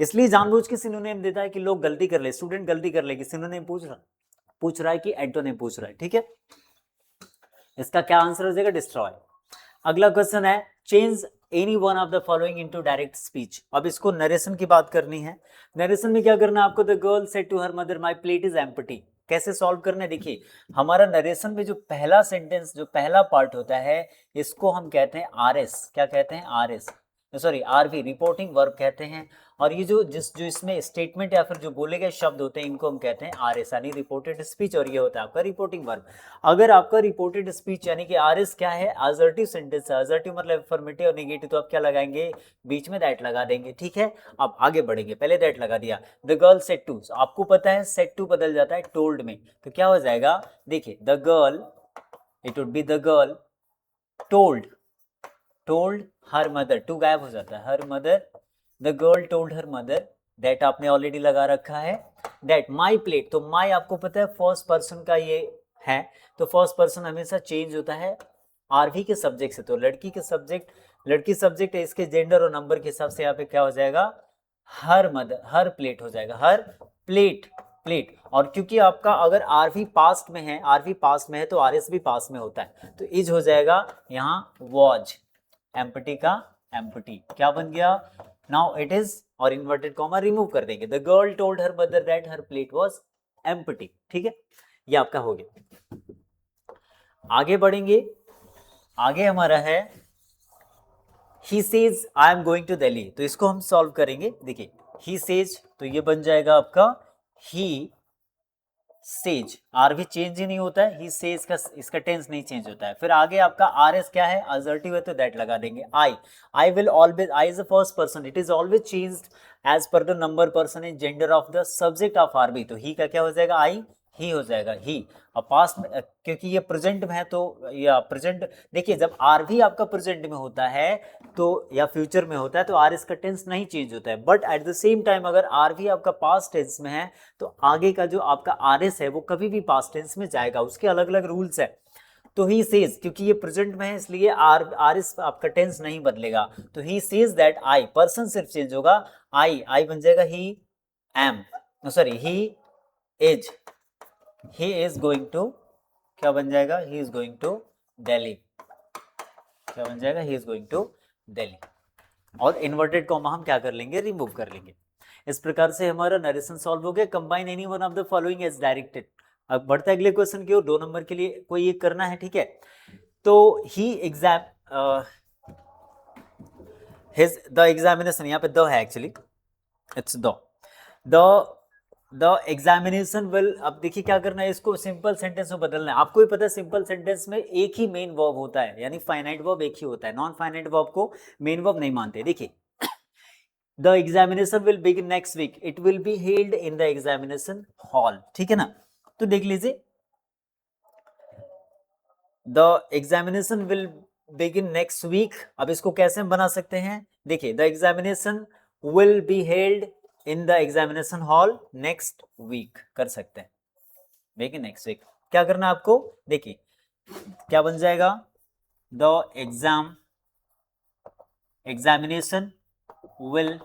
इसलिए जानबूझ के सिनोनिम देता है कि लोग गलती कर ले, स्टूडेंट गलती कर ले कि सिनोनिम पूछ रहा है कि एंटोनिम पूछ रहा है, ठीक है। इसका क्या आंसर हो जाएगा, डिस्ट्रॉय। अगला क्वेश्चन है, change any one of the following into direct speech. अब इसको नरेशन की बात करनी है। नरेशन में क्या करना है आपको, the girl said to her mother my plate is empty. कैसे सॉल्व करना है, देखिए हमारा नरेशन में जो पहला सेंटेंस, जो पहला पार्ट होता है, इसको हम कहते हैं आरएस। क्या कहते हैं, RS, sorry RV, reporting verb कहते हैं। और ये जो इसमें स्टेटमेंट या फिर जो बोले गए शब्द होते हैं, इनको हम कहते हैं आरएस, यानी रिपोर्टेड स्पीच, और ये होता है आपका रिपोर्टिंग वर्ब। अगर आपका रिपोर्टेड स्पीच यानी कि आरएस क्या है, असर्टिव सेंटेंस है, असर्टिव मतलब अफर्मेटिव और नेगेटिव, तो आप क्या लगाएंगे, बीच में दैट लगा देंगे, ठीक है। अब आगे बढ़ेंगे, पहले दैट लगा दिया, द गर्ल सेड टू, आपको पता है सेड टू बदल जाता है टोल्ड में, तो क्या हो जाएगा, देखिए the girl, it would be the girl told her mother, to गायब हो जाता है, her mother, the girl told her mother, that आपने ऑलरेडी लगा रखा है, दैट माई प्लेट, तो माई आपको पता है फर्स्ट पर्सन का ये है, तो फर्स्ट पर्सन हमेशा चेंज होता है आरवी के सब्जेक्ट से, तो लड़की सब्जेक्ट है, इसके जेंडर और नंबर के हिसाब से यहाँ पे क्या हो जाएगा, हर मदर, हर प्लेट हो जाएगा, हर प्लेट, और क्योंकि आपका अगर आरवी पास्ट में है तो आरएस भी पास्ट में होता है, तो इज हो जाएगा यहाँ वॉज, एम्प्टी का एम्प्टी, क्या बन गया, नाउ इट इज, और इन्वर्टेड कॉमा रिमूव कर देंगे, the girl told her mother that her plate was empty, ठीक है, ये आपका हो गया। आगे बढ़ेंगे, आगे हमारा है he says I am going to Delhi, तो इसको हम सॉल्व करेंगे। देखिए ही सेज, तो ये बन जाएगा आपका ही सेज, आर भी चेंज ही नहीं होता है, ही सेज का इसका टेंस नहीं चेंज होता है। फिर आगे आपका आर एस क्या है, असर्टिव है, तो दैट लगा देंगे। I will always, I is the first person, it is always changed as per the number, person and gender of the subject of RB, तो ही का क्या हो जाएगा, आई, ही हो जाएगा ही। अब पास्ट में क्योंकि ये प्रेजेंट में है, तो या प्रेजेंट, देखिए जब आरवी आपका प्रेजेंट में होता है तो या फ्यूचर में होता है तो आर इसका टेंस नहीं चेंज होता है, but at the same time अगर आरवी आपका पास्ट टेंस में है तो आगे का जो आपका आरएस है वो कभी भी पास्ट टेंस में जाएगा, उसके अलग अलग रूल्स है। तो ही सेज, क्योंकि ये प्रेजेंट में है इसलिए आरएस आपका टेंस नहीं बदलेगा, तो he says that I, person सिर्फ चेंज होगा, आई बन जाएगा he am, sorry he is going to, क्या बन जाएगा, he is going to Delhi, क्या बन जाएगा, he is going to Delhi, और इन्वर्टेड कॉमा हम क्या कर लेंगे, रिमूव कर लेंगे। इस प्रकार से हमारा नरेशन सॉल्व हो गया। Combine any one of the following as directed. अब बढ़ता है अगले क्वेश्चन की ओर, 2 नंबर के लिए कोई एक करना है, ठीक है। तो ही हिज द एग्जामिनेशन, यहाँ पे द है actually, it's the examination will, अब देखिए क्या करना है, इसको सिंपल सेंटेंस में बदलना है। आपको भी पता है सिंपल सेंटेंस में एक ही मेन वर्ब होता है, यानी फाइनाइट वर्ब एक ही होता है, नॉन फाइनाइट वर्ब को मेन वर्ब नहीं मानते। देखिए the examination will begin next week, it will be held in the examination hall, ठीक है ना। तो देख लीजिए the examination will begin next week, अब इसको कैसे हम बना सकते हैं, देखिए the examination will be held in the examination hall next week कर सकते हैं, देखिए नेक्स्ट वीक। क्या करना है आपको, देखिए क्या बन जाएगा, the examination will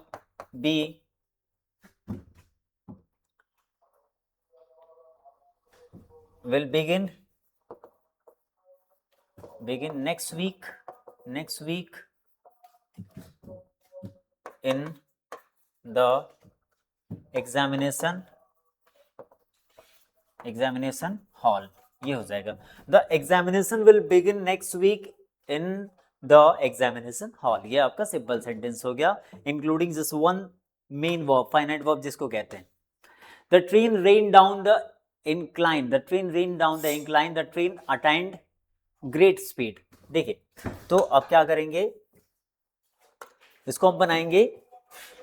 begin next week in the examination hall, ये हो जाएगा the examination will begin next week in the examination hall. ये आपका सिंपल सेंटेंस हो गया, including just one main verb, finite verb जिसको कहते हैं। The train ran down the incline, the train rained down the incline, the train attained great speed। देखिए तो अब क्या करेंगे, इसको हम बनाएंगे,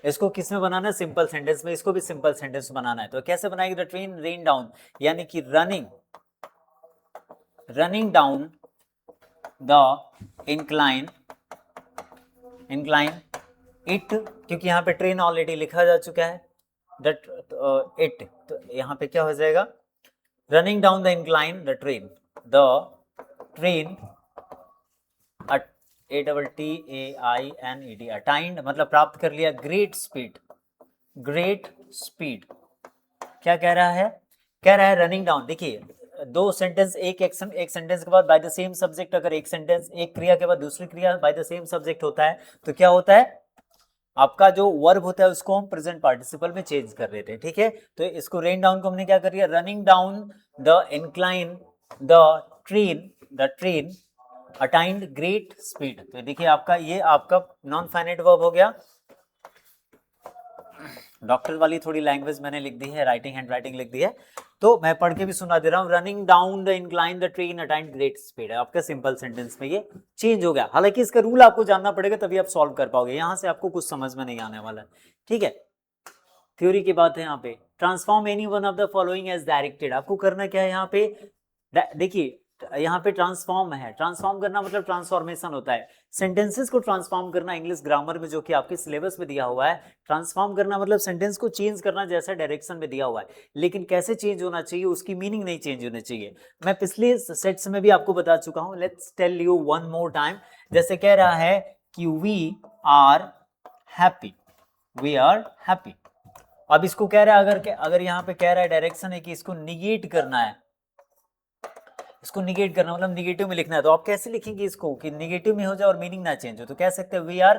इसको किस में बनाना है, सिंपल सेंटेंस में, इसको भी सिंपल सेंटेंस बनाना है। तो कैसे बनाएंगे, द ट्रेन रेन डाउन यानी कि running down the incline it, क्योंकि यहाँ पे ट्रेन ऑलरेडी लिखा जा चुका है, दैट इट, तो यहाँ पे क्या हो जाएगा, running down the incline the train, the train, ATTAINED, अटाइंड मतलब प्राप्त कर लिया, ग्रेट स्पीड, ग्रेट स्पीड। क्या कह रहा है? कह रहा है रनिंग डाउन। देखिए दो सेंटेंस, एक एक्शन, एक सेंटेंस के बाद बाय द सेम सब्जेक्ट, अगर एक सेंटेंस एक क्रिया के बाद दूसरी क्रिया बाय द सेम सब्जेक्ट होता है तो क्या होता है, आपका जो वर्ब होता है उसको हम प्रेजेंट पार्टिसिपल में चेंज कर देते हैं, ठीक है। तो इसको रेन डाउन को हमने क्या कर दिया, running down the incline the train attained great speed. तो देखिए आपका ये आपका नॉन फाइनाइट वर्ब हो गया। डॉक्टर वाली थोड़ी लैंग्वेज मैंने लिख दी है, राइटिंग हैंड राइटिंग लिख दी है, तो मैं पढ़ के भी सुना दे रहा हूँ। Running down the incline the train attained great speed है आपका सिंपल सेंटेंस में ये चेंज हो गया। हालांकि इसका रूल आपको जानना पड़ेगा तभी आप सॉल्व कर पाओगे, यहां से आपको कुछ समझ में नहीं आने वाला है, ठीक है। थ्योरी की बात है यहाँ पे। Transform any one of the following as directed, आपको करना क्या है यहाँ पे, देखिए यहाँ पे ट्रांसफॉर्म है, ट्रांसफॉर्म करना मतलब ट्रांसफॉर्मेशन होता है। सेंटेंसेस को ट्रांसफॉर्म करना इंग्लिश ग्रामर में जो कि आपके सिलेबस में दिया हुआ है, ट्रांसफॉर्म करना मतलब सेंटेंस को चेंज करना जैसा डायरेक्शन में दिया हुआ है, लेकिन कैसे चेंज होना चाहिए, उसकी मीनिंग नहीं चेंज होनी चाहिए। मैं पिछले सेट्स में भी आपको बता चुका हूं, let's tell you one more time. जैसे कह रहा है कि we are happy, we are happy. अब इसको कह रहा है, अगर यहाँ पे कह रहा है डायरेक्शन है कि इसको निगेट करना है, इसको निगेट करना मतलब निगेटिव में लिखना है, तो आप कैसे लिखेंगे इसको कि निगेटिव में हो जाए और मीनिंग ना चेंज हो, तो कह सकते हैं वी आर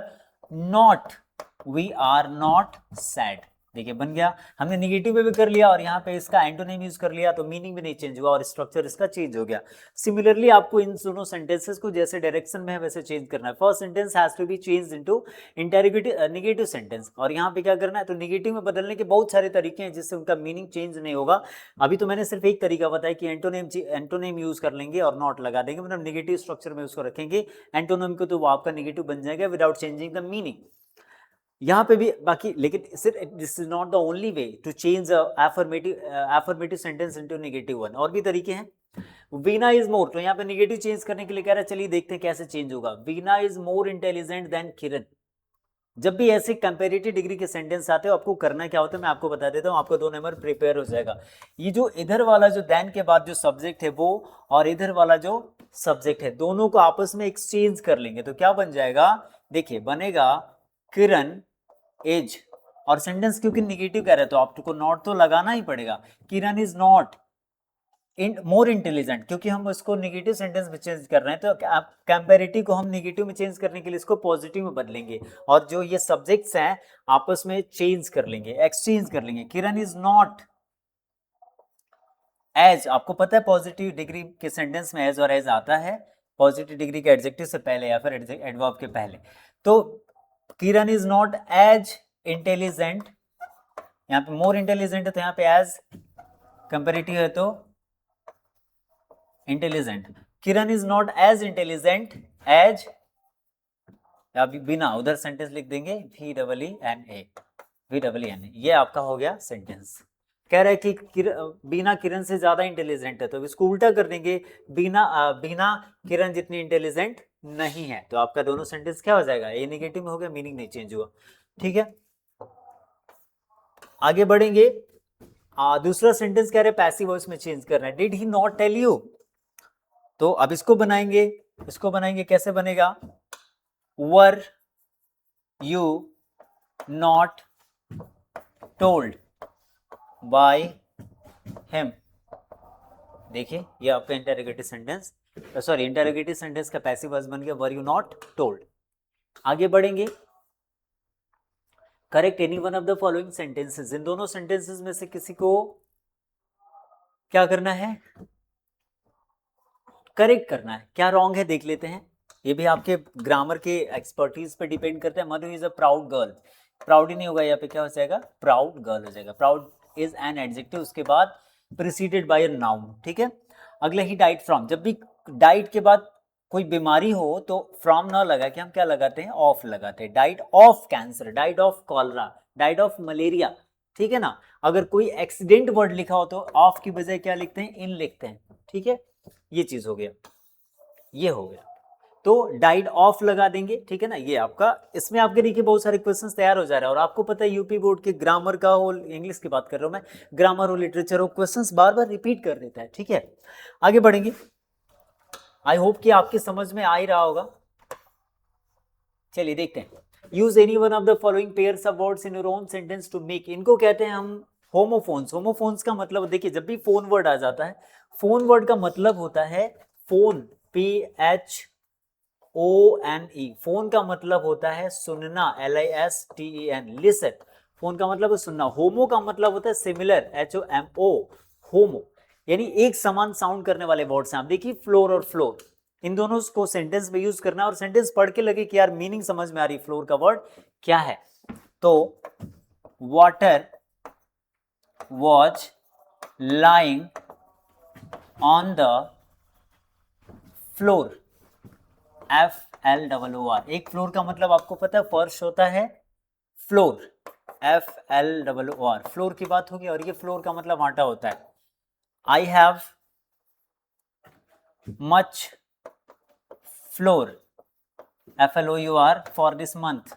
नॉट सैड। देखिए बन गया, हमने निगेटिव में भी कर लिया और यहाँ पे इसका एंटोनिम यूज कर लिया, तो मीनिंग भी नहीं चेंज हुआ और स्ट्रक्चर इसका चेंज हो गया। सिमिलरली आपको इन दोनों सेंटेंसेस को जैसे डायरेक्शन में है वैसे चेंज करना है। First sentence has to be changed into negative sentence, और यहाँ पे क्या करना है, तो नेगेटिव में बदलने के बहुत सारे तरीके हैं जिससे उनका मीनिंग चेंज नहीं होगा। अभी तो मैंने सिर्फ एक तरीका बताया कि एंटोनिम यूज कर लेंगे और नॉट लगा देंगे, मतलब नेगेटिव स्ट्रक्चर में उसको रखेंगे एंटोनिम को, तो वो आपका नेगेटिव बन जाएगा विदाउट चेंजिंग द मीनिंग। यहाँ पे भी बाकी, लेकिन सिर्फ this is not the only way to change affirmative sentence into negative one, और भी तरीके हैं। वीना इज मोर, तो यहाँ पे नेगेटिव चेंज करने के लिए कह रहा है, चलिए देखते हैं कैसे चेंज होगा। Veena is more intelligent than Kiran. जब भी ऐसे कंपैरेटिव डिग्री के सेंटेंस आते हो आपको करना क्या होता है, मैं आपको बता देता हूँ, आपको 2 नंबर प्रिपेयर हो जाएगा। ये जो इधर वाला जो देन के बाद जो सब्जेक्ट है वो, और इधर वाला जो सब्जेक्ट है, दोनों को आपस में एक्सचेंज कर लेंगे, तो क्या बन जाएगा, देखिए बनेगा किरण एज, और सेंटेंस क्योंकि निगेटिव कह रहे हैं तो आपको नॉट तो लगाना ही पड़ेगा। किरण इज नॉट मोर इंटेलिजेंट, क्योंकि हम उसको निगेटिव सेंटेंस में चेंज कर रहे हैं, तो कंपैरेटिव को हम निगेटिव में चेंज करने के लिए इसको पॉजिटिव में बदलेंगे, और जो ये सब्जेक्ट्स हैं आपस में चेंज कर लेंगे, एक्सचेंज कर लेंगे। किरण इज नॉट एज, आपको पता है पॉजिटिव डिग्री के सेंटेंस में एज और एज आता है, पॉजिटिव डिग्री के एडजेक्टिव से पहले या फिर एडवर्ब के पहले। तो किरण इज नॉट एज इंटेलिजेंट, यहाँ पे मोर इंटेलिजेंट है तो यहाँ पे एज, कंपैरेटिव है तो intelligent. Kiran is not as intelligent as, अभी बिना उधर सेंटेंस लिख देंगे VEENA, ये आपका हो गया सेंटेंस। कह रहा है कि बीना किरण से ज्यादा इंटेलिजेंट है, तो इसको उल्टा कर देंगे, बीना किरण जितनी इंटेलिजेंट नहीं है, तो आपका दोनों सेंटेंस क्या हो जाएगा, ये नेगेटिव में हो गया, मीनिंग नहीं चेंज हुआ, ठीक है। आगे बढ़ेंगे, दूसरा सेंटेंस कह रहे पैसिव वॉइस में चेंज कर रहे हैं, did he not tell you, तो अब इसको बनाएंगे कैसे बनेगा, were you not told by him. देखिए ये आपका interrogative sentence, sorry interrogative sentence का पैसिव वॉइस बन गया वर यू नॉट टोल्ड। आगे बढ़ेंगे, correct any one of the following sentences, इन दोनों सेंटेंसेस में से किसी को क्या करना है, करेक्ट करना है। क्या रॉन्ग है देख लेते हैं, ये भी आपके ग्रामर के एक्सपर्टीज पे डिपेंड करता है। Madhu is a proud girl, proud ही नहीं होगा यहाँ पे, क्या हो जाएगा, प्राउड गर्ल हो जाएगा। प्राउड इज एन एडजेक्टिव, उसके बाद प्रिसीडेड बाय अ नाउन, ठीक है। अगला ही डाइट फ्रॉम, जब भी डाइट के बाद कोई बीमारी हो तो फ्रॉम ना लगा के हम क्या लगाते हैं, ऑफ लगाते हैं। Diet of cancer, diet of cholera, diet of malaria, ठीक है ना। अगर कोई एक्सीडेंट वर्ड लिखा हो तो ऑफ की बजाय क्या लिखते हैं, इन लिखते हैं, ठीक है। ये चीज हो गया, ये हो गया, तो डाइड ऑफ लगा देंगे, ठीक है ना। ये आपका, इसमें आपके देखिए बहुत सारे क्वेश्चंस तैयार हो जा रहे हैं, और आपको पता है यूपी बोर्ड के ग्रामर का हो, इंग्लिश की बात कर रहा हूं मैं, ग्रामर हो लिटरेचर हो, क्वेश्चंस बार बार रिपीट कर देता है, ठीक है। आगे बढ़ेंगे, आई होप कि आपकी समझ में आ ही रहा होगा। चलिए देखते हैं। Use any one of the following pairs of words in your own sentence to make, इनको कहते हैं हम होमोफोन्स। होमोफोन्स का मतलब देखिए, जब भी फोन वर्ड आ जाता है, फोन वर्ड का मतलब होता है फोन, PHONE। फोन का मतलब होता है सुनना, LISTEN, लिसन। फोन का मतलब है सुनना। होमो का मतलब होता है सिमिलर, HOMO, होमो, यानी एक समान साउंड करने वाले वर्ड्स हैं। आप देखिए फ्लोर और फ्लोर, इन दोनों को सेंटेंस में यूज करना, और सेंटेंस पढ़ के लगे कि यार मीनिंग समझ में आ रही, फ्लोर का वर्ड क्या है। तो water was lying on the floor, FLOOR। एक फ्लोर का मतलब आपको पता है फर्श होता है, फ्लोर, FLOOR, फ्लोर की बात होगी। और ये फ्लोर का मतलब आटा होता है। I have much floor, FLOUR, for this month,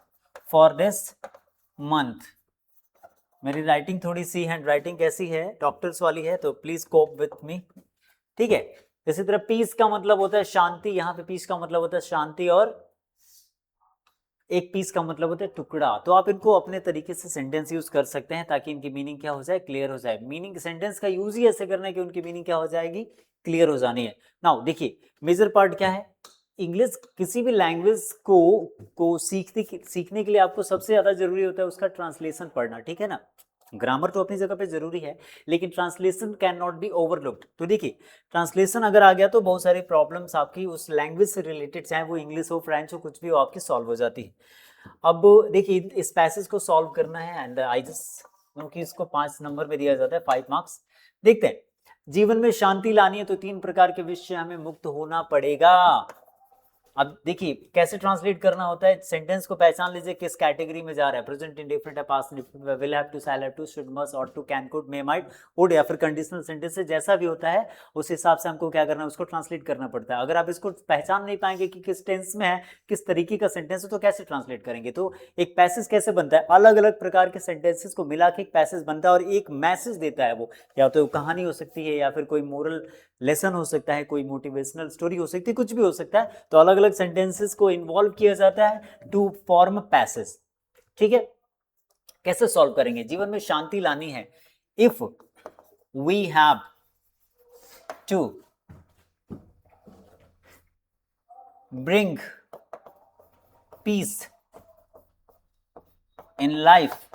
for this month. मेरी राइटिंग थोड़ी सी हैंड राइटिंग कैसी है, डॉक्टर्स वाली है, तो प्लीज कोप विथ मी, ठीक है। इसी तरह पीस का मतलब होता है शांति, यहाँ पे पीस का मतलब होता है शांति, और एक पीस का मतलब होता है टुकड़ा। तो आप इनको अपने तरीके से सेंटेंस यूज कर सकते हैं ताकि इनकी मीनिंग क्या हो जाए, क्लियर हो जाए। मीनिंग सेंटेंस का यूज ही ऐसे करना है कि उनकी मीनिंग क्या हो जाएगी, क्लियर हो जानी है। नाउ देखिए, मेजर पार्ट क्या है, इंग्लिश किसी भी लैंग्वेज को सीखने के लिए आपको सबसे ज्यादा जरूरी होता है उसका ट्रांसलेशन पढ़ना, ठीक है ना। ग्रामर तो अपनी जगह पे जरूरी है, लेकिन translation can not be overlooked. तो देखिए, ट्रांसलेशन अगर आ गया तो बहुत सारी प्रॉब्लम्स आपकी उस लैंग्वेज से रिलेटेड, चाहे वो इंग्लिश हो, फ्रेंच हो, कुछ भी हो, आपकी सॉल्व हो जाती है। अब देखिए, इस पैसेज को सॉल्व करना है, एंड आई जस्ट, क्योंकि इसको 5 नंबर में दिया जाता है, 5 मार्क्स। देखते हैं, जीवन में शांति लानी है तो 3 प्रकार के विषय हमें मुक्त होना पड़ेगा। अब देखिए कैसे ट्रांसलेट करना होता है, सेंटेंस को पहचान लीजिए किस कैटेगरी में जा रहा है, प्रेजेंट इंडेफिनिट है, past indefinite, will have to, shall have to, should, must, ought to, can, could, may, might, would, या फिर कंडीशनल सेंटेंस से जैसा भी होता है उस हिसाब से हमको क्या करना है, उसको ट्रांसलेट करना पड़ता है। अगर आप इसको पहचान नहीं पाएंगे कि किस टेंस में है, किस तरीके का सेंटेंस है, तो कैसे ट्रांसलेट करेंगे। तो एक पैसेज कैसे बनता है, अलग अलग प्रकार के सेंटेंसेस को मिला के एक पैसेज बनता है, और एक मैसेज देता है वो, या तो कहानी हो सकती है, या फिर कोई मोरल लेसन हो सकता है, कोई मोटिवेशनल स्टोरी हो सकती है, कुछ भी हो सकता है। तो अलग अलग सेंटेंसेस को इन्वॉल्व किया जाता है टू फॉर्म पैसेज, ठीक है। कैसे सॉल्व करेंगे, जीवन में शांति लानी है, if we have to bring peace in life.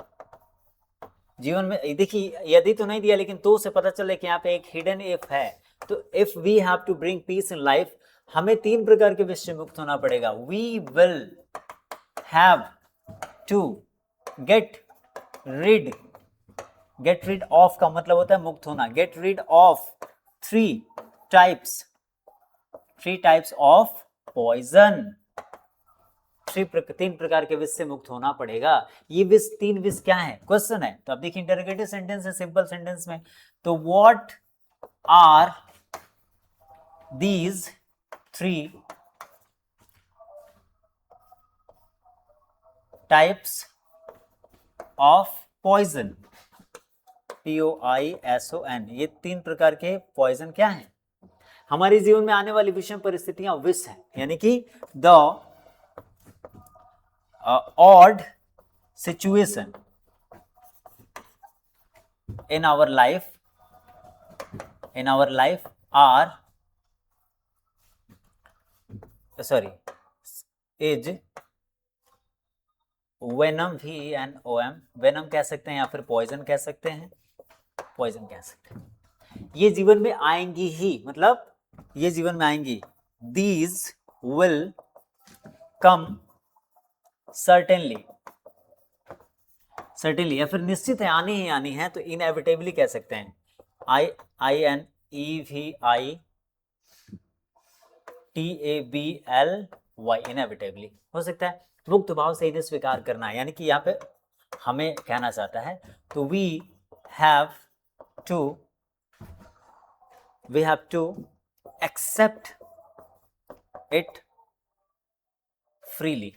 जीवन में देखिए, यदि तो नहीं दिया, लेकिन तो से पता चले कि यहाँ पे एक हिडन इफ है। तो if we have to bring peace in life, हमें 3 प्रकार के विषय मुक्त होना पड़ेगा। We will have to get rid of का मतलब होता है मुक्त होना, get rid of 3 types of poison. 3 प्रकार के विष से मुक्त होना पड़ेगा। ये विष, 3 विष क्या है, क्वेश्चन है। तो अब देखिए, इंटरोगेटिव सेंटेंस है, सिंपल सेंटेंस में, तो what are these 3 types of poison, POISON। ये 3 प्रकार के पॉइजन क्या हैं, हमारे जीवन में आने वाली विषम परिस्थितियां विष है, यानी कि the odd situation in our life are is venom, VENOM, venom कह सकते हैं, या फिर पॉइजन कह सकते हैं, ये जीवन में आएंगी ही, मतलब ये जीवन में आएंगी। these will come certainly, या फिर निश्चित है, आनी ही आनी है, तो inevitably कह सकते हैं, INEVITABLY, inevitably हो सकता है। मुक्त भाव से इन्हें स्वीकार करना है, यानी कि यहाँ पे हमें कहना चाहता है, तो we have to accept it freely.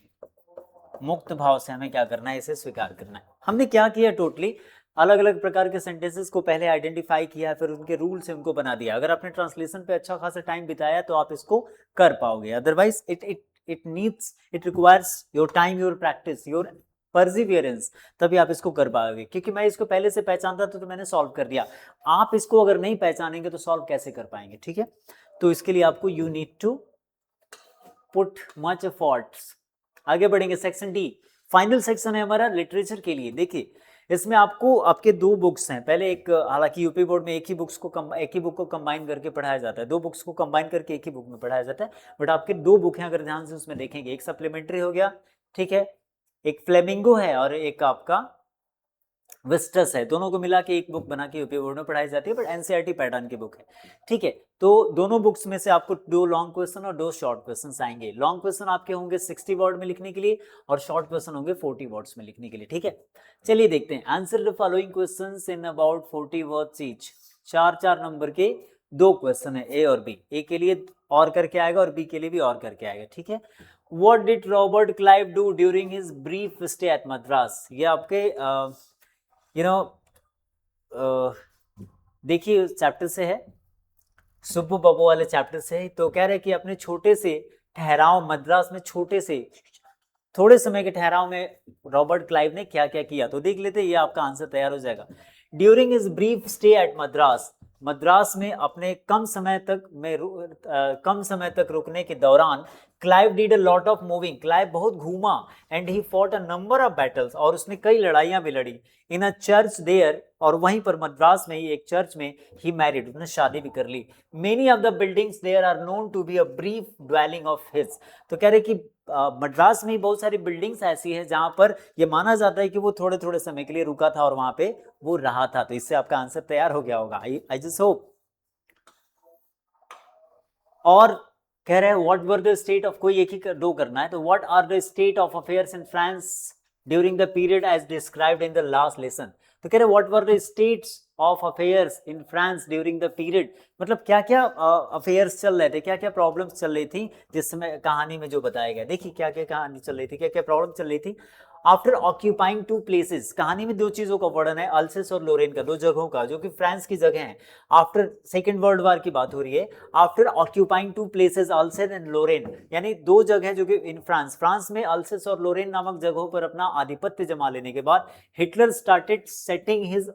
मुक्त भाव से हमें क्या करना है, इसे स्वीकार करना है। हमने क्या किया टोटली, अलग अलग प्रकार के सेंटेंसेस को पहले आइडेंटिफाई किया, फिर उनके रूल से उनको बना दिया। अगर आपने ट्रांसलेशन पे अच्छा खासा टाइम बिताया तो आप इसको कर पाओगे, otherwise it requires your time, your practice, your Perseverance, तभी आप इसको कर पाओगे। क्योंकि मैं इसको पहले से पहचानता था तो मैंने सॉल्व कर दिया, आप इसको अगर नहीं पहचानेंगे तो सॉल्व कैसे कर पाएंगे, ठीक है। तो इसके लिए आपको you need to put much efforts. आगे बढ़ेंगे, सेक्शन डी, फाइनल सेक्शन है हमारा लिटरेचर के लिए। देखिए इसमें आपको आपके दो बुक्स हैं, पहले एक, हालांकि यूपी बोर्ड में एक ही बुक को कंबाइन करके पढ़ाया जाता है, दो बुक्स को कंबाइन करके एक ही बुक में पढ़ाया जाता है, बट आपके दो बुक हैं अगर ध्यान से उसमें देखेंगे, एक सप्लीमेंट्री हो गया, ठीक है, एक फ्लेमिंगो है और एक आपका विस्टस है, दोनों को मिला के एक बुक बना के यूपी बोर्ड में पढ़ाई जाती है, बट एनसीईआरटी पैटर्न की बुक है, ठीक है। तो दोनों बुक्स में से आपको दो लॉन्ग क्वेश्चन और दो शॉर्ट क्वेश्चन आएंगे। लॉन्ग क्वेश्चन आपके होंगे 60 वर्ड में लिखने के लिए और शॉर्ट क्वेश्चन होंगे 40 वर्ड्स में लिखने के लिए, ठीक है। चलिए देखते हैं, answer the following questions in about 40 words each. 4-4 number के दो क्वेश्चन है, ए और बी, ए के लिए और करके आएगा और बी के लिए भी और करके आएगा, ठीक है। What did Robert Clive do during his brief stay at Madras? ये आपके देखिए चैप्टर से है, सुब्बू बाबू वाले चैप्टर से है। तो कह रहे कि अपने छोटे से ठहराव मद्रास में, छोटे से थोड़े समय के ठहराव में रॉबर्ट क्लाइव ने क्या क्या किया, तो देख लेते, ये आपका आंसर तैयार हो जाएगा। During his brief stay at Madras, Madras में अपने कम समय तक रुकने के दौरान, Clive did a lot of moving, Clive बहुत घूमा, and he fought a number of battles, और उसने कई लड़ाइयां भी लड़ी, इन अ चर्च देयर, और वहीं पर मद्रास में ही एक चर्च में ही मैरिड, उसने शादी भी कर ली। Many of the buildings there are known to be a brief dwelling of his, तो कह रहे कि मद्रास में ही बहुत सारी बिल्डिंग्स ऐसी हैं जहां पर ये माना जाता है कि वो थोड़े थोड़े समय के लिए रुका था और वहां पे वो रहा था। तो इससे आपका आंसर तैयार हो गया होगा, आई जस्ट होप। और कह रहे हैं what were the state of, कोई एक ही दो करना है, तो what are the state of affairs in France during the period as described in the last lesson. तो कह रहे what were the states of affairs in France during the period, मतलब क्या क्या अफेयर्स चल रहे थे, क्या क्या प्रॉब्लम्स चल रही थी जिस समय कहानी में जो बताया गया। देखिए क्या क्या कहानी चल रही थी, क्या क्या प्रॉब्लम चल रही थी। आफ्टर ऑक्यूपाइंग टू प्लेसेस, कहानी में दो चीजों का वर्णन है, अल्सेस और लोरेन का, दो जगहों का जो कि फ्रांस की जगह हैं। आफ्टर सेकेंड वर्ल्ड वार की बात हो रही है, after occupying two places Alsace and Lorraine, यानी दो जगह जो कि इन फ्रांस में अल्सेस और लोरेन नामक जगहों पर अपना आधिपत्य जमा लेने के बाद, Hitler started setting his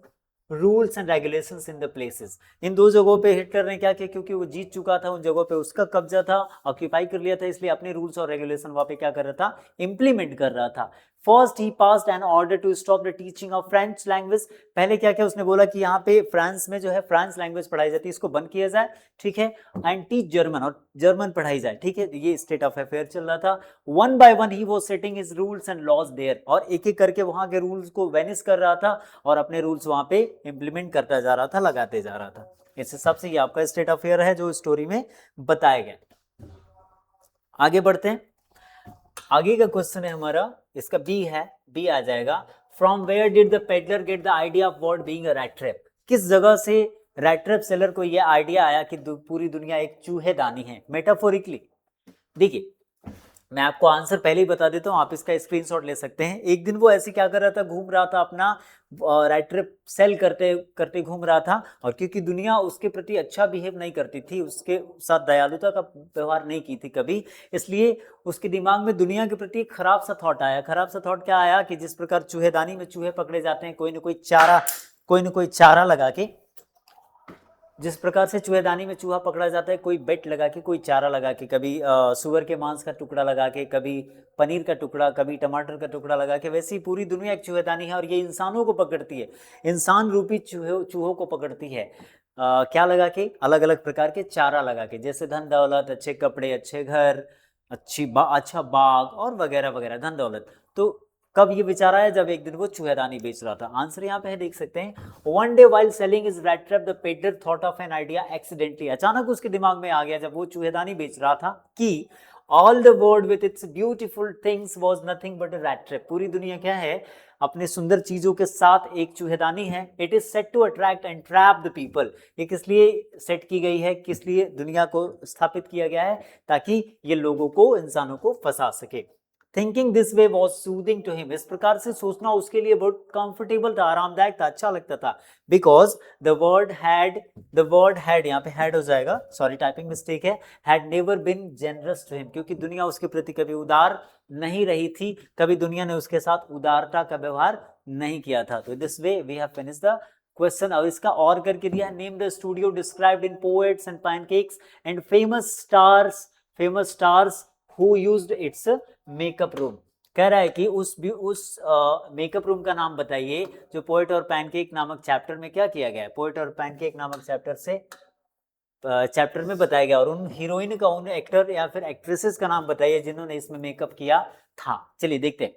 rules and regulations in the places. इन दो जगहों पे हिटलर ने क्या किया, क्योंकि वो जीत चुका था, उन जगहों पे उसका कब्जा था, ऑक्यूपाई कर लिया था, इसलिए अपने रूल्स और रेगुलेशन वहां पे क्या कर रहा था, इंप्लीमेंट कर रहा था। First he passed an order to stop the teaching of French language, पहले क्या क्या उसने बोला कि यहाँ पे फ्रांस में जो है फ्रांस लैंग्वेज पढ़ाई जाती है, इसको बंद किया जाए, ठीक है, एंड टीच जर्मन, और जर्मन पढ़ाई जाए, ठीक है। ये स्टेट ऑफ अफेयर चल रहा था। One by one he was setting his rules and laws there, और एक एक करके वहां के रूल्स को वेनिश कर रहा था और अपने रूल्स वहां पे इंप्लीमेंट करता जा रहा था, लगाते जा रहा था। इस हिसाब से ये आपका स्टेट ऑफ अफेयर है जो स्टोरी में बताया गया। आगे बढ़ते हैं, आगे का क्वेश्चन है हमारा, इसका बी है, बी आ जाएगा। From where did the peddler get the idea of world being a rat trap, किस जगह से रैट ट्रैप सेलर को यह आइडिया आया कि पूरी दुनिया एक चूहेदानी है, मेटाफोरिकली। देखिए मैं आपको आंसर पहले ही बता देता हूं, आप इसका स्क्रीनशॉट ले सकते हैं। एक दिन वो ऐसे क्या कर रहा था, घूम रहा था, अपना रैट ट्रैप सेल करते करते घूम रहा था, और क्योंकि दुनिया उसके प्रति अच्छा बिहेव नहीं करती थी, उसके साथ दयालुता का व्यवहार नहीं की थी कभी, इसलिए उसके दिमाग में दुनिया के प्रति एक खराब सा थॉट आया। खराब सा थॉट क्या आया कि जिस प्रकार चूहेदानी में चूहे पकड़े जाते हैं, कोई ना कोई चारा लगा के, जिस प्रकार से चूहेदानी में चूहा पकड़ा जाता है, कोई बेट लगा के, कोई चारा लगा के, कभी सुअर के मांस का टुकड़ा लगा के, कभी पनीर का टुकड़ा, कभी टमाटर का टुकड़ा लगा के, वैसे ही पूरी दुनिया एक चूहेदानी है और ये इंसानों को पकड़ती है, इंसान रूपी चूहों को पकड़ती है। क्या लगा के, अलग अलग प्रकार के चारा लगा के, जैसे धन दौलत, अच्छे कपड़े, अच्छे घर, अच्छा बाग और वगैरह वगैरह, धन दौलत। तो कब ये विचार आया, जब एक दिन वो चूहेदानी बेच रहा था। आंसर यहाँ पे है, देख सकते हैं। One day while selling is rat trap the peddler thought of an idea accidentally, अचानक उसके दिमाग में आ गया जब वो चूहेदानी बेच रहा था कि all the world with its beautiful things was nothing but a rat trap, पूरी दुनिया क्या है, अपने सुंदर चीजों के साथ एक चूहेदानी है। It is set to attract and trap the people, ये किस लिए सेट की गई है, किस लिए दुनिया को स्थापित किया गया है, ताकि ये लोगों को, इंसानों को फंसा सके। Thinking this way was soothing to him, इस प्रकार से सोचना उसके लिए बहुत कंफर्टेबल था, आरामदायक था, अच्छा लगता था। बिकॉज द वर्ड हैड यहाँ पे हैड हो जाएगा, सॉरी टाइपिंग मिस्टेक है, had never been generous to him, क्योंकि दुनिया उसके प्रति कभी उदार नहीं रही थी, कभी दुनिया ने उसके साथ उदारता का व्यवहार नहीं किया था। तो this way we have finish the question. और इसका और करके दिया है, name the studio described in poets and pancakes and famous stars who used its makeup room. कह रहा है कि उस मेकअप रूम का नाम बताइए जो पोएट और पैनकेक नामक चैप्टर में क्या किया गया है, पोएट और पैनकेक नामक चैप्टर में बताया गया, और उन हीरोइन का, उन एक्टर या फिर एक्ट्रेसेस का नाम बताइए जिन्होंने इसमें मेकअप किया था। चलिए देखते हैं।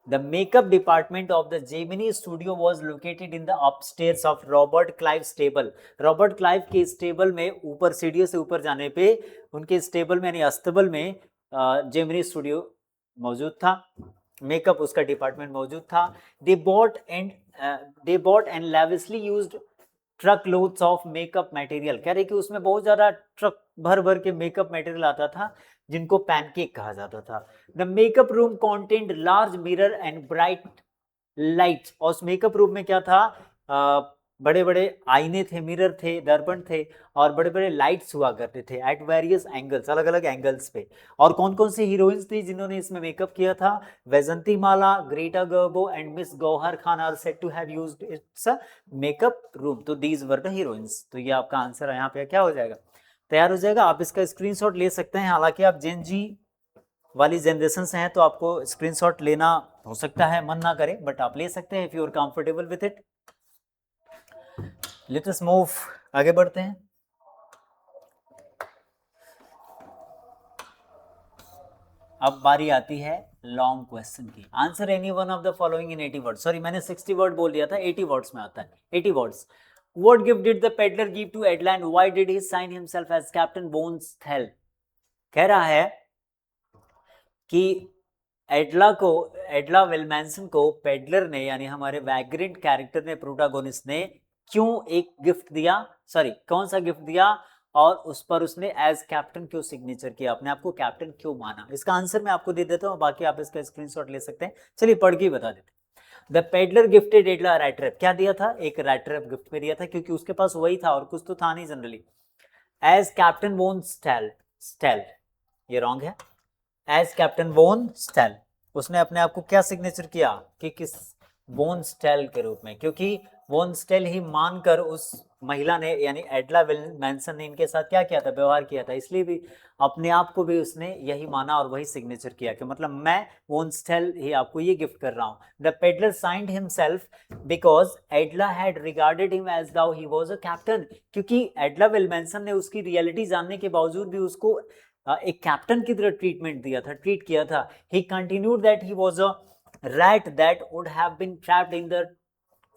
The makeup department of the Gemini Studio was located in the upstairs of Robert Clive stable. Robert Clive के स्टेबल में, ऊपर सीढ़ियों से ऊपर जाने पे उनके स्टेबल में यानी अस्तबल में जेमिनी स्टूडियो मौजूद था, मेकअप उसका डिपार्टमेंट मौजूद था। They bought and lavishly used truck loads of makeup material. कह रहे कि उसमें बहुत ज्यादा ट्रक भर भर के मेकअप मटेरियल आता था जिनको पैनकेक कहा जाता था। The makeup room content large mirror and bright lights, और उस मेकअप रूम में क्या था, बड़े बड़े आईने थे, मिरर थे, दर्पण थे, और बड़े बड़े लाइट्स हुआ करते थे एट वेरियस एंगल्स, अलग अलग एंगल्स पे। और कौन कौन सी हीरोइंस थी जिन्होंने इसमें मेकअप किया था, Vyjayanthimala, Greta Garbo and miss Gauhar Khan are said to have used its makeup room. तो दीज वर द हीरोइंस। तो ये आपका आंसर यहाँ पे क्या हो जाएगा, तैयार हो जाएगा। आप इसका स्क्रीनशॉट ले सकते हैं, हालांकि आप जेन जी वाली जनरेशन से हैं तो आपको स्क्रीनशॉट लेना हो सकता है मन ना करे, बट आप ले सकते हैं if you are comfortable with it. Let us move, आगे बढ़ते हैं। अब बारी आती है लॉन्ग क्वेश्चन की। Answer any one of the following in 80 word, sorry मैंने 60 वर्ड बोल दिया था, 80 वर्ड्स में आता है, 80 words. What gift did the peddler give to Edla and why did he sign himself as Captain Bonestell? कह रहा है कि एडला विलमैनसन को पेडलर ने, यानी हमारे वैग्रेंट कैरेक्टर ने, प्रोटागोनिस्ट ने क्यों एक गिफ्ट दिया, सॉरी कौन सा गिफ्ट दिया, और उस पर उसने एज कैप्टन क्यों सिग्नेचर किया, अपने आप को कैप्टन क्यों माना। इसका आंसर मैं आपको दे देता हूँ, बाकी आप इसका स्क्रीनशॉट ले सकते हैं। चलिए पढ़ के ही बता देते हैं। The peddler gifted एडला rat trap, क्या दिया था, एक रैट ट्रैप गिफ्ट में दिया था, क्योंकि उसके पास वही था और कुछ तो था नहीं जनरली। एज कैप्टन बोनस्टेल, ये रॉन्ग है, एज कैप्टन बोनस्टेल उसने अपने आप को क्या सिग्नेचर किया, कि किस, बोनस्टेल के रूप में, क्योंकि बोनस्टेल ही मानकर उस महिला ने यानी एडला विलमैनसन ने इनके साथ क्या किया था, व्यवहार किया था, इसलिए भी अपने आप को भी उसने यही माना और वही सिग्नेचर किया कि मतलब मैं बोनस्टेल ही आपको ये गिफ्ट कर रहा हूँ। The peddler signed himself because Edla had regarded him as though he was a captain, क्योंकि एडला विलमैनसन ने उसकी रियलिटी जानने के बावजूद भी उसको एक कैप्टन की तरह ट्रीट किया था। He continued that he was a rat that would have been trapped in the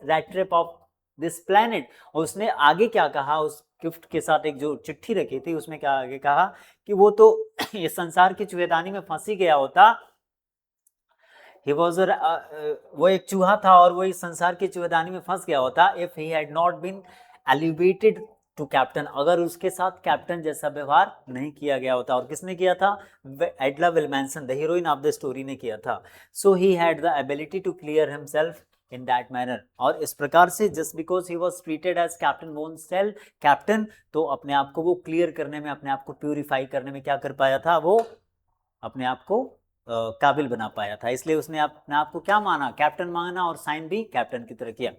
rat trap of this planet. और उसने आगे क्या कहा, उस गिफ्ट के साथ एक जो चिट्ठी रखी थी उसमें क्या आगे कहा कि वो तो ये संसार की चूहेदानी में फंस ही गया होता, वो एक चूहा था और वो इस संसार की चूहेदानी में फंस गया होता, if he had not been elevated to captain, अगर उसके साथ कैप्टन जैसा व्यवहार नहीं किया गया होता। और किसने किया था, Edla Willmansson the heroine of the story ने किया था। So he had the ability to clear himself in that manner, और इस प्रकार से just because he was treated as Captain von Stahle, Captain, तो अपने आप को वो क्लियर करने में, अपने आप को प्यूरिफाई करने में क्या कर पाया था, वो अपने आप को काबिल बना पाया था, इसलिए उसने अपने आप को क्या माना, कैप्टन माना, और साइन भी कैप्टन की तरह किया।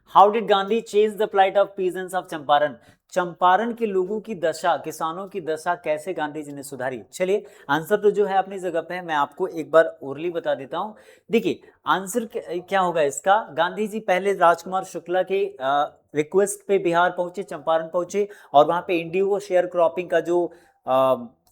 How did Gandhi change the plight of peasants of Champaran, Champaran के लोगों की दशा, किसानों की दशा कैसे गांधी जी ने सुधारी। चलिए आंसर तो जो है अपनी जगह पे है, मैं आपको एक बार ओरली बता देता हूं। देखिए आंसर क्या होगा इसका, गांधी जी पहले राजकुमार शुक्ला के रिक्वेस्ट पे बिहार पहुंचे, चंपारण पहुंचे, और वहां पे इंडिगो शेयर क्रॉपिंग का जो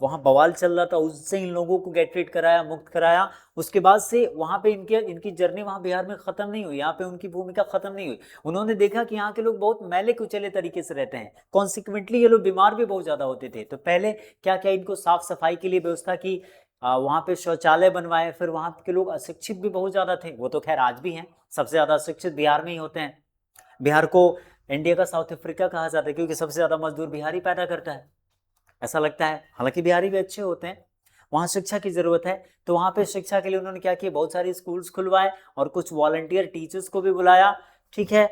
वहाँ बवाल चल रहा था उससे इन लोगों को गेट रीड कराया, मुक्त कराया। उसके बाद से वहाँ पे इनकी जर्नी वहाँ बिहार में खत्म नहीं हुई, यहाँ पे उनकी भूमिका खत्म नहीं हुई। उन्होंने देखा कि यहाँ के लोग बहुत मैले कुचले तरीके से रहते हैं, कॉन्सिक्वेंटली ये लोग बीमार भी बहुत ज्यादा होते थे। तो पहले क्या क्या इनको साफ सफाई के लिए व्यवस्था की, वहाँ पे शौचालय बनवाए। फिर वहाँ के लोग अशिक्षित भी बहुत ज्यादा थे, वो तो खैर आज भी हैं, सबसे ज्यादा अशिक्षित बिहार में ही होते हैं। बिहार को इंडिया का साउथ अफ्रीका कहा जाता है, क्योंकि सबसे ज्यादा मजदूर बिहारी पैदा करता है, ऐसा लगता है, हालांकि बिहारी भी अच्छे होते हैं। वहाँ शिक्षा की जरूरत है, तो वहाँ पे शिक्षा के लिए उन्होंने क्या किया, बहुत सारे स्कूल्स खुलवाए और कुछ वॉलंटियर टीचर्स को भी बुलाया, ठीक है।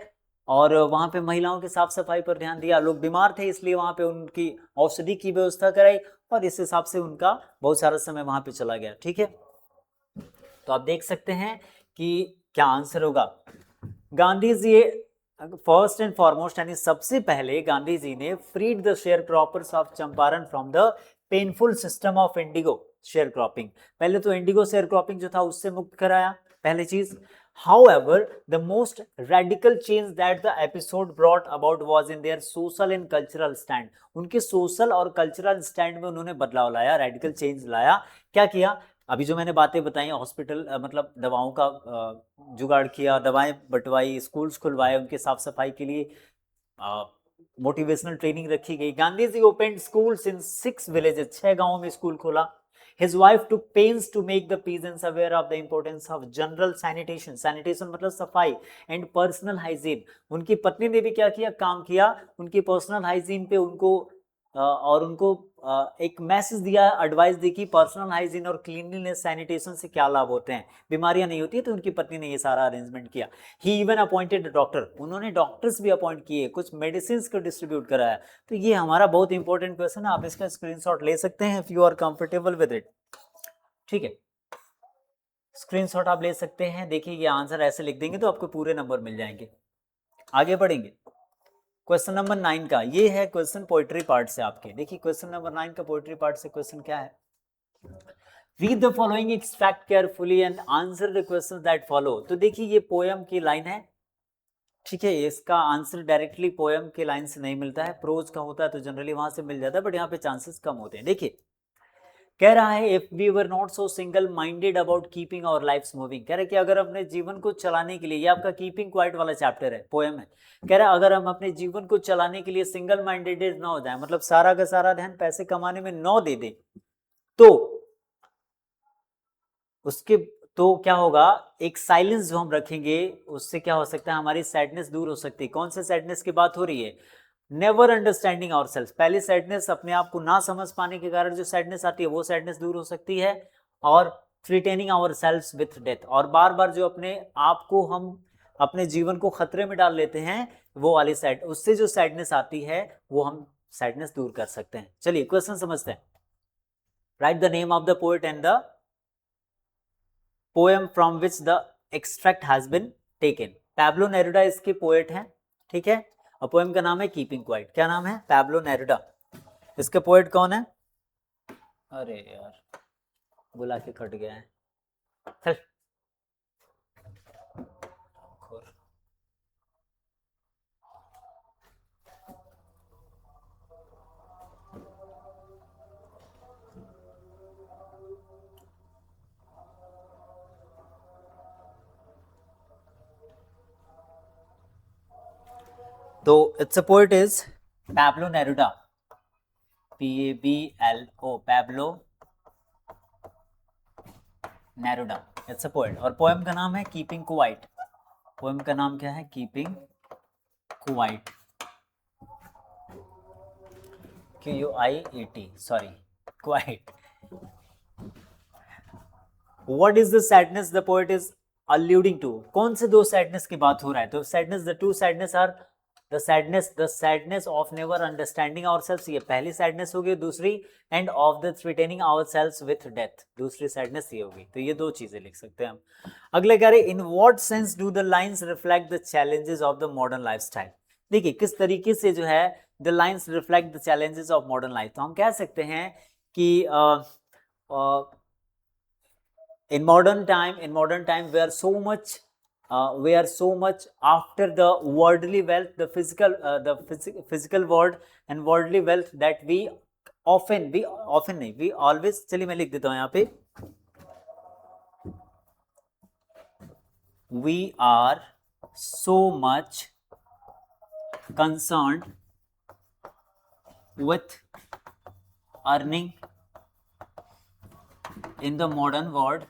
और वहाँ पे महिलाओं की साफ सफाई पर ध्यान दिया, लोग बीमार थे इसलिए वहाँ पे उनकी औषधि की व्यवस्था कराई और इस हिसाब से उनका बहुत सारा समय वहाँ पे चला गया, ठीक है। तो आप देख सकते हैं कि क्या आंसर होगा। Gandhi ji first and foremost, यानी सबसे पहले गांधी जी ने freed the share croppers of Champaran from the painful system of indigo share cropping. पहले तो इंडिगो शेयर क्रॉपिंग जो था उससे मुक्त कराया, पहली चीज। However, the most radical change that the episode brought about was in their social and cultural stand. उनके सोशल और कल्चरल स्टैंड में उन्होंने बदलाव लाया, रेडिकल चेंज लाया। क्या किया, अभी जो मैंने बातें बताई, हॉस्पिटल मतलब दवाओं का जुगाड़ किया, दवाएं बंटवाई, स्कूल्स खुलवाए, उनके साफ सफाई के लिए मोटिवेशनल ट्रेनिंग रखी गई। Gandhi ji open schools in 6 villages, 6 गांवों में स्कूल खोला। His wife took pains to make the peasants aware of the importance of general sanitation, sanitation मतलब सफाई, and personal hygiene। उनकी पत्नी ने भी क्या किया, काम किया उनकी पर्सनल हाइजीन पे, उनको और उनको एक मैसेज दिया, एडवाइस दी कि पर्सनल हाइजीन और क्लीनलीनेस, सैनिटेशन से क्या लाभ होते हैं, बीमारियां नहीं होती है, तो उनकी पत्नी ने ये सारा अरेंजमेंट किया। ही इवन अपॉइंटेड डॉक्टर, उन्होंने डॉक्टर्स भी अपॉइंट किए, कुछ मेडिसिन को डिस्ट्रीब्यूट कराया। तो ये हमारा बहुत इंपॉर्टेंट क्वेश्चन है, आप इसका स्क्रीनशॉट ले सकते हैं if you are comfortable with it, ठीक है। स्क्रीनशॉट आप ले सकते हैं, देखिए ये आंसर ऐसे लिख देंगे तो आपको पूरे नंबर मिल जाएंगे। आगे बढ़ेंगे क्वेश्चन नंबर 9 का, ये है क्वेश्चन पोएट्री पार्ट से आपके। देखिए क्वेश्चन नंबर 9 का पोएट्री पार्ट से क्वेश्चन क्या है, read the following extract carefully and answer the questions that follow. तो देखिए ये पोएम की लाइन है, ठीक है, इसका आंसर डायरेक्टली पोएम के लाइन से नहीं मिलता है, प्रोज का होता है तो जनरली वहां से मिल जाता है, बट यहाँ पे चांसेस कम होते हैं। देखिए कह रहा है, if we were not so single minded about keeping our lives moving, कह रहे कि अगर अपने जीवन को चलाने के लिए, ये आपका कीपिंग क्वाइट वाला चैप्टर है, पोएम है, कह रहा है अगर हम अपने जीवन को चलाने के लिए सिंगल माइंडेड ना हो जाए, मतलब सारा का सारा ध्यान पैसे कमाने में न दे दे, तो उसके तो क्या होगा, एक साइलेंस जो हम रखेंगे उससे क्या हो सकता है, हमारी सैडनेस दूर हो सकती है। कौन से सैडनेस की बात हो रही है, नेवर अंडरस्टैंडिंग आवरसेल्फ, पहली सैडनेस अपने आप को ना समझ पाने के कारण जो सैडनेस आती है वो सैडनेस दूर हो सकती है, और थ्रेटनिंग आवरसेल्व्स विथ डेथ, और बार बार जो अपने आप को हम अपने जीवन को खतरे में डाल लेते हैं वो वाली सैड, उससे जो सैडनेस आती है वो हम सैडनेस दूर कर सकते हैं। चलिए क्वेश्चन समझते हैं। Write the name of the poet and the poem from which the extract has been taken. Pablo Neruda इसके पोएट हैं, ठीक है, और पोएम का नाम है कीपिंग क्वाइट। क्या नाम है, पैब्लो नेरुडा। इसके पोएट कौन है, अरे यार बुला के कट गया है, चल तो it's a poet is Pablo Neruda, PABLO, Pablo Neruda, it's a poet, और पोएम का नाम है कीपिंग क्वाइट। पोएम का नाम क्या है, keeping quiet, QUIET, sorry quite. What is the sadness the poet is alluding to? कौन से दो सैडनेस की बात हो रहा है, तो sadness, the two sadness are the sadness of never understanding ourselves, ये पहली सैडनेस होगी, दूसरी and of the threatening ourselves with death, दूसरी सैडनेस ये होगी। तो ये दो चीजें लिख सकते हैं हम। अगले कह रहे, in what sense do the lines reflect the challenges of the modern lifestyle. देखिए किस तरीके से जो है the lines reflect the challenges of modern life. तो हम कह सकते हैं कि in modern time we are so much after the worldly wealth, the physical world and worldly wealth, that we always, चलिए मैं लिख देता हूं यहाँ पे, we are so much concerned with earning in the modern world,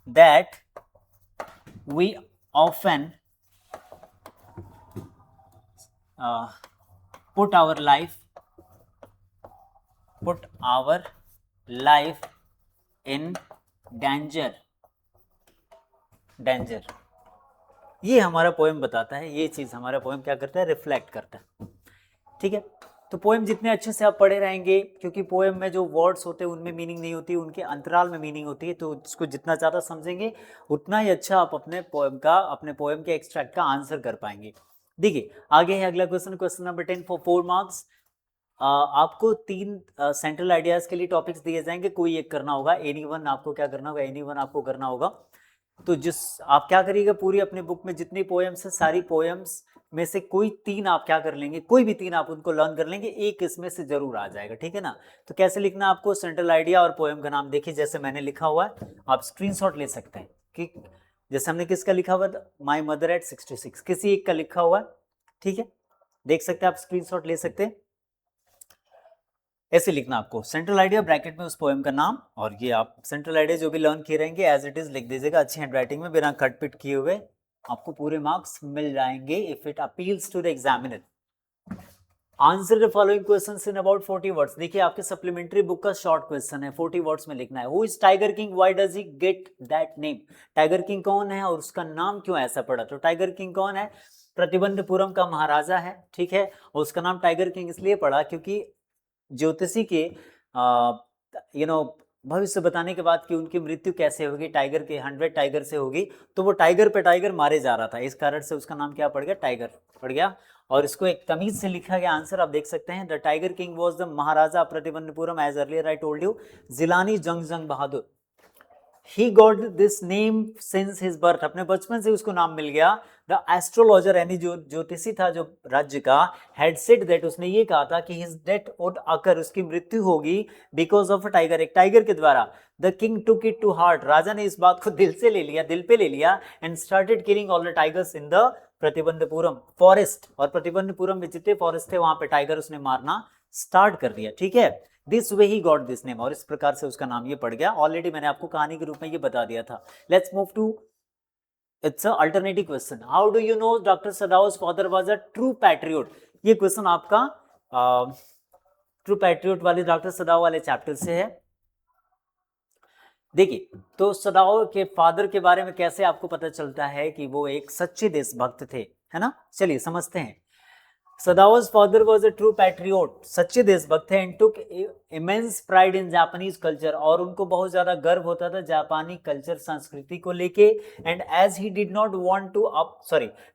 that we often put our life put our life in danger, danger. ये हमारा poem बताता है, ये चीज हमारा पोएम क्या करता है, रिफ्लेक्ट करता है। ठीक है, तो पोएम जितने अच्छे से आप पढ़े रहेंगे, क्योंकि पोएम में जो वर्ड्स होते हैं उनमें मीनिंग नहीं होती, उनके अंतराल में मीनिंग होती है, तो उसको जितना ज़्यादा समझेंगे उतना ही अच्छा आप अपने पोएम के एक्सट्रैक्ट का आंसर कर पाएंगे। देखिए आगे है अगला question, question number 10 for 4 marks. आपको 3 सेंट्रल आइडियाज के लिए टॉपिक्स दिए जाएंगे, कोई एक करना होगा, एनी वन आपको क्या करना होगा, एनी वन आपको करना होगा। तो जिस आप क्या करिएगा, पूरी अपने बुक में जितनी पोएम्स है, सारी पोएम्स में से कोई 3 आप क्या कर लेंगे, कोई भी 3 आप उनको लर्न कर लेंगे, एक इसमें से जरूर आ जाएगा, ठीक है ना। तो कैसे लिखना आपको, सेंट्रल आइडिया और पोएम का नाम देखिए, जैसे मैंने लिखा हुआ है, आप स्क्रीनशॉट ले सकते हैं कि जैसे हमने किसका लिखा हुआ था, माई मदर एट 66, किसी एक का लिखा हुआ है, ठीक है, देख सकते हैं आप, स्क्रीनशॉट ले सकते हैं। ऐसे लिखना आपको, सेंट्रल आइडिया ब्रैकेट में उस पोएम का नाम, और ये आप सेंट्रल आइडिया जो भी लर्न किए रहेंगे एज इट इज लिख दीजिएगा, अच्छी हैंडराइटिंग में, बिना कट पिट किए हुए, आपको पूरे मार्क्स मिल जाएंगे if it appeals to the examiner. Answer the following questions in about 40 words. देखिए आपके सप्लीमेंट्री बुक का शॉर्ट क्वेश्चन है, 40 वर्ड्स में लिखना है। Who is tiger king, why does he get that name. Tiger king कौन है और उसका नाम क्यों ऐसा पड़ा। तो टाइगर किंग कौन है, प्रतिबंधपुरम का महाराजा है, ठीक है, और उसका नाम टाइगर किंग इसलिए पड़ा क्योंकि ज्योतिषी के भविष्य बताने के बाद कि उनकी मृत्यु कैसे होगी, टाइगर के 100 टाइगर से होगी, तो वो टाइगर पे टाइगर मारे जा रहा था, इस कारण से उसका नाम क्या पड़ गया, टाइगर पड़ गया। और इसको एक तमीज से लिखा गया आंसर आप देख सकते हैं, the tiger king was the Maharaja Pratibandhapuram as earlier I told you, Jilani Jung Bahadur. He got this name since his birth, अपने बचपन से उसको नाम मिल गया। The astrologer यानी जो ज्योतिषी था जो राज्य का, had said that, उसने ये कहा था कि his death would occur, उसकी मृत्यु होगी because of a tiger, एक टाइगर के द्वारा। The king took it to heart, राजा ने इस बात को दिल से ले लिया, दिल पे ले लिया, and started killing all the tigers in the Pratibandapuram forest, और प्रतिबंधपुरम में जितने फॉरेस्ट थे वहां पे टाइगर उसने मारना स्टार्ट कर दिया, ठीक है। This way he got this name, और इस प्रकार से उसका नाम ये पड़ गया। ऑलरेडी मैंने आपको कहानी के रूप में ये बता दिया था। Let's move to its alternative question. How do you know Doctor Sadao's father was a true patriot. ये क्वेश्चन आपका ट्रू पैट्रियोट वाले डॉक्टर सदाउ वाले चैप्टर से है। देखिए तो सदाउ के फादर के बारे में कैसे आपको पता चलता है कि वो एक सच्चे देशभक्त थे, है ना। चलिए समझते हैं। Sadao's father was a true patriot, सच्चे देशभक्त थे, and took immense pride in Japanese culture, और उनको बहुत ज्यादा गर्व होता था जापानी कल्चर संस्कृति को लेके, and as he did not want to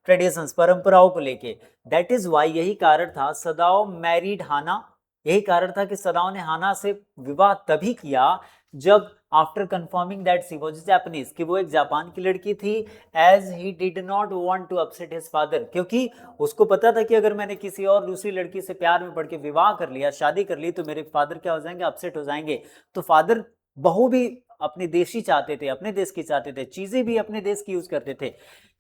traditions परंपराओं को लेके, that is why यही कारण था सदाओ मैरिड हाना, यही कारण था कि सदाओ ने हाना से विवाह तभी किया जब after confirming that she was Japanese, कि वो एक जापान की लड़की थी, as he did not want to upset his father, क्योंकि उसको पता था कि अगर मैंने किसी और दूसरी लड़की से प्यार में पड़ के विवाह कर लिया, शादी कर ली, तो मेरे फादर क्या हो जाएंगे, अपसेट हो जाएंगे। तो फादर बहू भी अपने देशी चाहते थे, अपने देश की चाहते थे, चीजें भी अपने देश की यूज करते थे।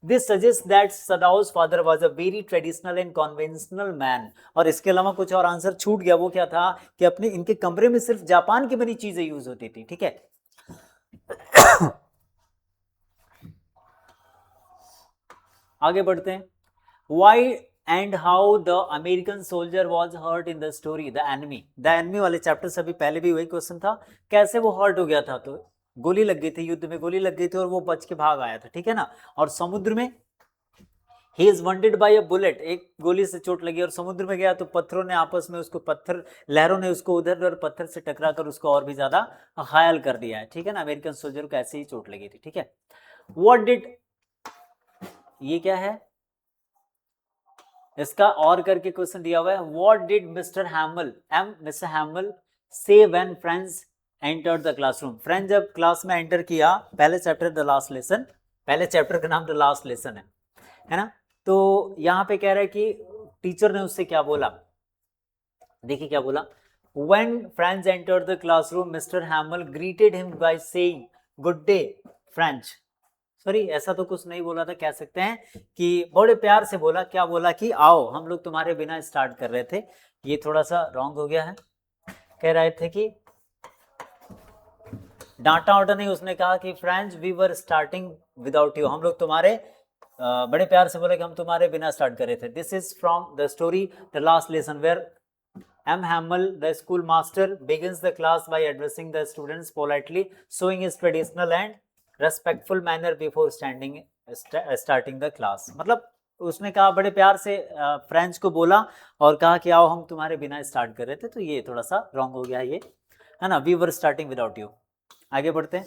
This suggest that Sadao's father was a very traditional and conventional man. और इसके अलावा कुछ और आंसर छूट गया, वो क्या था कि अपने इनके कमरे में सिर्फ जापान की बनी चीजें यूज होती थी, ठीक है। आगे बढ़ते हैं। Why and how the American soldier was hurt in the story, the enemy। the enemy वाले चैप्टर से अभी पहले भी वही क्वेश्चन था, कैसे वो हर्ट हो गया था। तो गोली लग गई थी, युद्ध में गोली लग गई थी और वो बच के भाग आया था, ठीक है ना। और समुद्र में he is wounded by a bullet, एक गोली से चोट लगी और समुद्र में गया, तो पत्थरों ने आपस में उसको, लहरों ने उसको उधर उधर पत्थर से टकरा कर उसको और भी ज्यादा घायल कर दिया है, ठीक है ना। अमेरिकन सोल्जर को ऐसे ही चोट लगी थी, ठीक है। What did, ये क्या है, इसका और करके क्वेश्चन दिया हुआ है। व्हाट डिड मिस्टर हैमल से when friends entered the classroom. Friend जब क्लास में एंटर किया, पहले चैप्टर द लास्ट लेसन, पहले चैप्टर का नाम द लास्ट लेसन है ना। तो यहाँ पे कह रहा है कि टीचर ने उससे क्या बोला, देखिए क्या बोला। When friends entered the classroom, Mr. Hamill greeted him by saying, "Good day, French." Sorry, ऐसा तो कुछ नहीं बोला था, कह सकते हैं कि बड़े प्यार से बोला, क्या बोला कि आओ हम लोग तुम्हारे बिना स्टार्ट कर रहे थे। ये थोड़ा सा रॉन्ग हो गया है, कह रहे थे कि डांटा वाटा नहीं, उसने कहा कि friends we were starting without you, हम लोग तुम्हारे बड़े प्यार से बोले कि हम तुम्हारे बिना स्टार्ट कर रहे थे। This is from the story the last lesson where M. Hamill, the schoolmaster, begins the class by addressing the students politely, showing his traditional and respectful manner before starting the class. मतलब उसने कहा बड़े प्यार से French को बोला और कहा कि आओ हम तुम्हारे बिना स्टार्ट कर रहे थे, तो ये थोड़ा सा रॉन्ग हो गया ये, है ना. We were starting without you. आगे बढ़ते हैं.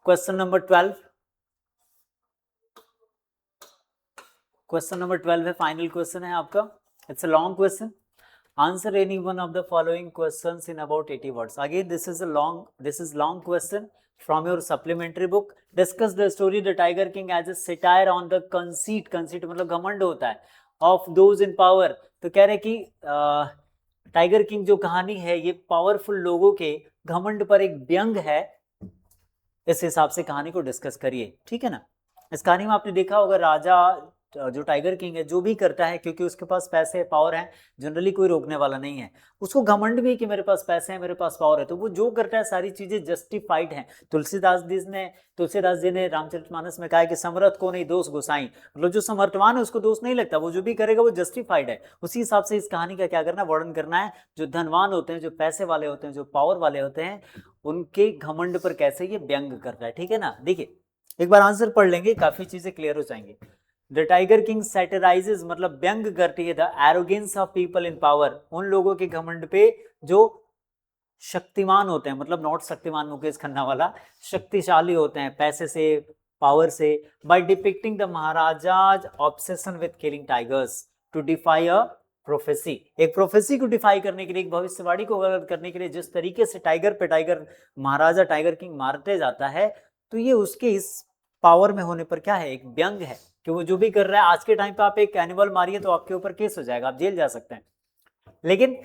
Question number 12. क्वेश्चन नंबर 12 है, फाइनल क्वेश्चन है आपका. It's a long question. Answer any one of the following questions in about 80 words. Again this is long question from your supplementary book. Discuss the story the Tiger King as a satire on the conceit मतलब घमंड होता है of those in power. तो कह रहे कि tiger king जो कहानी है ये पावरफुल लोगों के घमंड पर एक व्यंग है. इस हिसाब से कहानी को डिस्कस करिए, ठीक है ना. इस कहानी में आपने देखा होगा राजा जो टाइगर किंग है जो भी करता है, क्योंकि उसके पास पैसे पावर है, जनरली कोई रोकने वाला नहीं है. उसको घमंड भी है कि मेरे पास पैसे हैं, मेरे पास पावर है, तो वो जो करता है सारी चीजें जस्टिफाइड हैं. तुलसीदास जी ने रामचरितमानस में कहा है कि समर्थ को नहीं दोष गोसाई, मतलब जो समर्थवान है उसको दोष नहीं लगता, वो जो भी करेगा वो जस्टिफाइड है. उसी हिसाब से इस कहानी का क्या करना है, वर्णन करना है. जो धनवान होते हैं, जो पैसे वाले होते हैं, जो पावर वाले होते हैं, उनके घमंड पर कैसे ये व्यंग करता है, ठीक है ना. देखिए एक बार आंसर पढ़ लेंगे, काफी चीजें क्लियर हो जाएंगी. द टाइगर किंग सैटिराइजेस मतलब व्यंग करती है the arrogance of people in power, उन लोगों के घमंड पे जो शक्तिमान होते हैं, मतलब नॉट शक्तिमान मुकेश खन्ना वाला, शक्तिशाली होते हैं पैसे से, पावर से. By depicting the Maharaja's obsession with killing tigers to defy a prophecy. एक प्रोफेसी को डिफाई करने के लिए, एक भविष्यवाणी को गलत करने के लिए जिस तरीके से टाइगर पे टाइगर महाराजा टाइगर किंग मारते जाता है, तो ये उसके इस पावर में होने पर क्या है, एक व्यंग है कि वो जो भी कर रहा है. आज के टाइम पे आप एक एनिमल मारिए तो आपके ऊपर केस हो जाएगा, आप जेल जा सकते हैं. लेकिन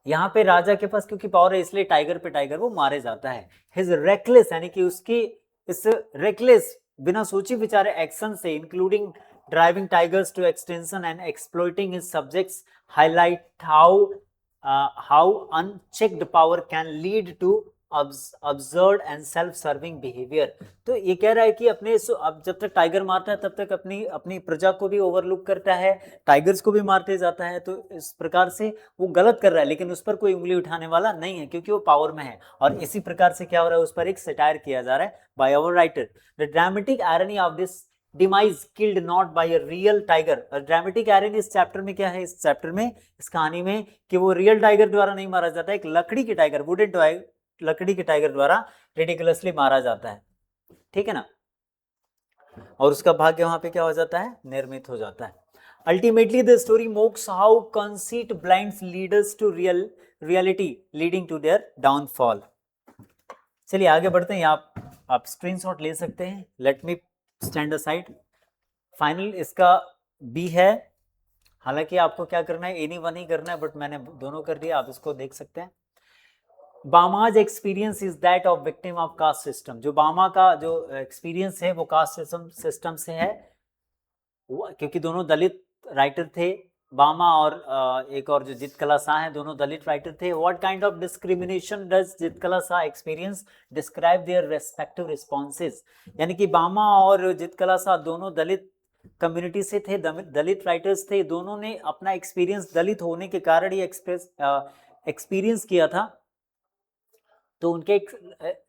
यहाँ पे राजा के पास क्योंकि पावर है, इसलिए टाइगर पे टाइगर वो मारे जाता है. हिज रेकलेस यानी कि उसकी इस रेकलेस बिना सोचे विचारे एक्शन से, including driving tigers to extension and exploiting his subjects, highlight how unchecked power can lead to absurd and self-serving behavior. तो ये कह रहा है कि अपने अब जब तक टाइगर मारता है तब तक अपनी प्रजा को भी ओवरलुक करता है, टाइगर्स को भी मारते जाता है. तो इस प्रकार से वो गलत कर रहा है, लेकिन उस पर कोई उंगली उठाने वाला नहीं है क्योंकि वो पावर में है. और इसी प्रकार से क्या हो रहा है, उस पर एक सटायर किया जा रहा है by our writer. The dramatic irony of this demise killed not by a real tiger. Dramatic irony इस चैप्टर में क्या है, इस चैप्टर में, इस कहानी में, कि वो रियल टाइगर द्वारा नहीं मारा जाता, एक लकड़ी के टाइगर, वुडन टाइगर, लकड़ी के टाइगर द्वारा रिडिकुलसली मारा जाता है, ठीक है ना. और उसका भाग्य वहां पे क्या हो जाता है, निर्मित हो जाता है. Ultimately the story mocks how conceit blinds leaders to reality leading to their downfall. चलिए आगे बढ़ते हैं. आप स्क्रीनशॉट ले सकते हैं. Let me stand aside. Final इसका बी है. हालांकि आपको क्या करना है, एनी वन ही करना है, बट मैंने दोनों कर दिया, आप इसको देख सकते हैं. Bama's experience is that of victim of caste system. जो बामा का जो एक्सपीरियंस है वो कास्ट सिस्टम से है, क्योंकि दोनों दलित राइटर थे, बामा और एक और जो जितकला शाह है, दोनों दलित राइटर थे. What kind of discrimination does Zitkala Sa experience, describe their respective responses. यानी कि बामा और जितकला शाह दोनों दलित कम्युनिटी से थे, दलित राइटर्स थे. दोनों ने अपना एक्सपीरियंस दलित होने के कारण ही एक्सपीरियंस किया था. तो उनके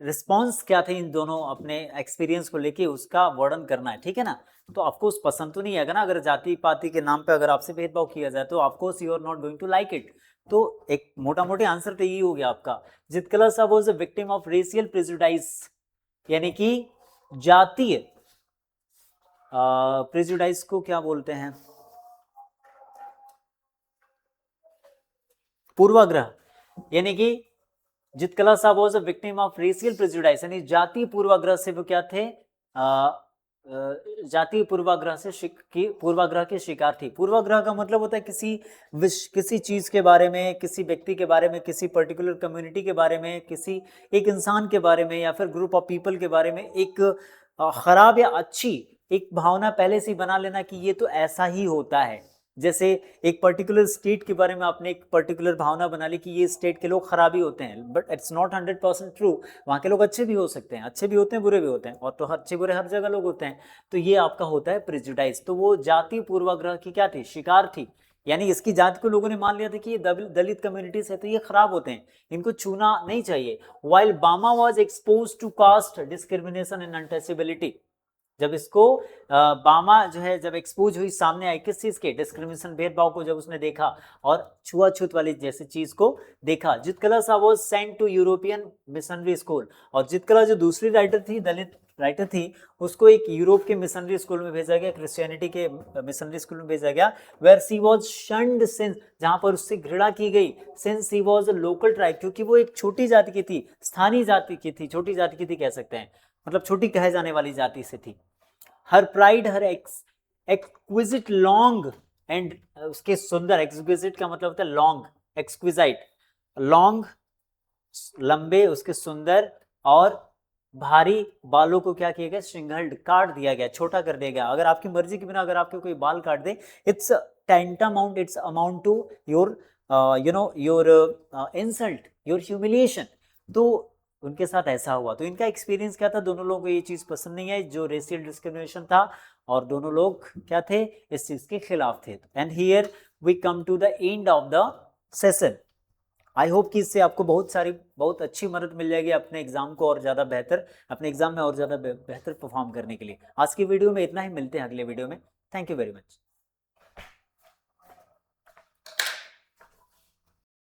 रिस्पॉन्स क्या थे इन दोनों अपने एक्सपीरियंस को लेके, उसका वर्णन करना है, ठीक है ना. तो ऑफकोर्स पसंद तो नहीं आएगा ना, अगर जाति पाति के नाम पे अगर आपसे भेदभाव किया जाए तो of course you are not going to like it. तो एक मोटा मोटी आंसर तो यही हो गया आपका. Zitkala Sa was a victim of racial prejudice, यानी कि जातीय प्रेजुडाइज को क्या बोलते हैं, पूर्वाग्रह. यानी कि Zitkala Sa was a victim of racial prejudice, यानी जातीय पूर्वाग्रह से वो क्या थे, जातीय पूर्वाग्रह के शिकार थी. पूर्वाग्रह का मतलब होता है किसी चीज के बारे में, किसी व्यक्ति के बारे में, किसी पर्टिकुलर कम्युनिटी के बारे में, किसी एक इंसान के बारे में या फिर ग्रुप ऑफ पीपल के बारे में एक खराब या अच्छी एक भावना पहले से बना लेना कि ये तो ऐसा ही होता है. जैसे एक पर्टिकुलर स्टेट के बारे में आपने एक पर्टिकुलर भावना बना ली कि ये स्टेट के लोग खराबी होते हैं, बट इट्स नॉट 100% ट्रू. वहाँ के लोग अच्छे भी हो सकते हैं, अच्छे भी होते हैं, बुरे भी होते हैं, और तो अच्छे बुरे हर जगह लोग होते हैं. तो ये आपका होता है प्रेजुडाइज. तो वो जाति पूर्वाग्रह की क्या थी, शिकार थी. यानी इसकी जाति को लोगों ने मान लिया था कि ये दलित कम्युनिटी से, तो ये खराब होते हैं, इनको छूना नहीं चाहिए। While Bama was expose to caste discrimination and untouchability, जब इसको बामा जो है जब एक्सपोज हुई, सामने आई किस चीज के, डिस्क्रिमिनेशन, भेदभाव को जब उसने देखा और छुआछूत वाली जैसी चीज को देखा। Zitkala Sa was sent to European missionary school, और जितकला जो दूसरी राइटर थी, दलित राइटर थी, उसको एक यूरोप के मिशनरी स्कूल में भेजा गया, क्रिश्चियनिटी के मिशनरी स्कूल में भेजा गया, where she was shunned since, जहां पर उससे घृणा की गई, since she was a local tribe, क्योंकि वो एक छोटी जाति की थी, स्थानीय जाति की थी, छोटी जाति की थी कह सकते हैं, मतलब छोटी कहे जाने वाली जाति से थी। Her pride, her exquisite long and, उसके सुंदर, एक्सक्विजिट का मतलब होता है लॉन्ग, एक्सक्विजाइट, लॉन्ग लंबे, उसके सुंदर और भारी बालों को क्या किया गया, श्रृंगल्ड, काट दिया गया, छोटा कर दिया गया। अगर आपकी मर्जी के बिना अगर आपके कोई बाल काट दे, it's tantamount, it's amount to your your insult, your humiliation. तो उनके साथ ऐसा हुआ। तो इनका एक्सपीरियंस क्या था, दोनों लोगों को ये चीज पसंद नहीं आई जो रेशियल डिस्क्रिमिनेशन था, और दोनों लोग क्या थे, इस चीज के खिलाफ थे। And here we come to the end of the session. I hope कि इससे आपको बहुत अच्छी मदद मिल जाएगी अपने एग्जाम को और ज़्यादा बेहतर, अपने एग्जाम में और ज़्यादा बेहतर परफॉर्म करने के लिए। आज की वीडियो में इतना ही, मिलते हैं अगले वीडियो में। Thank you very much.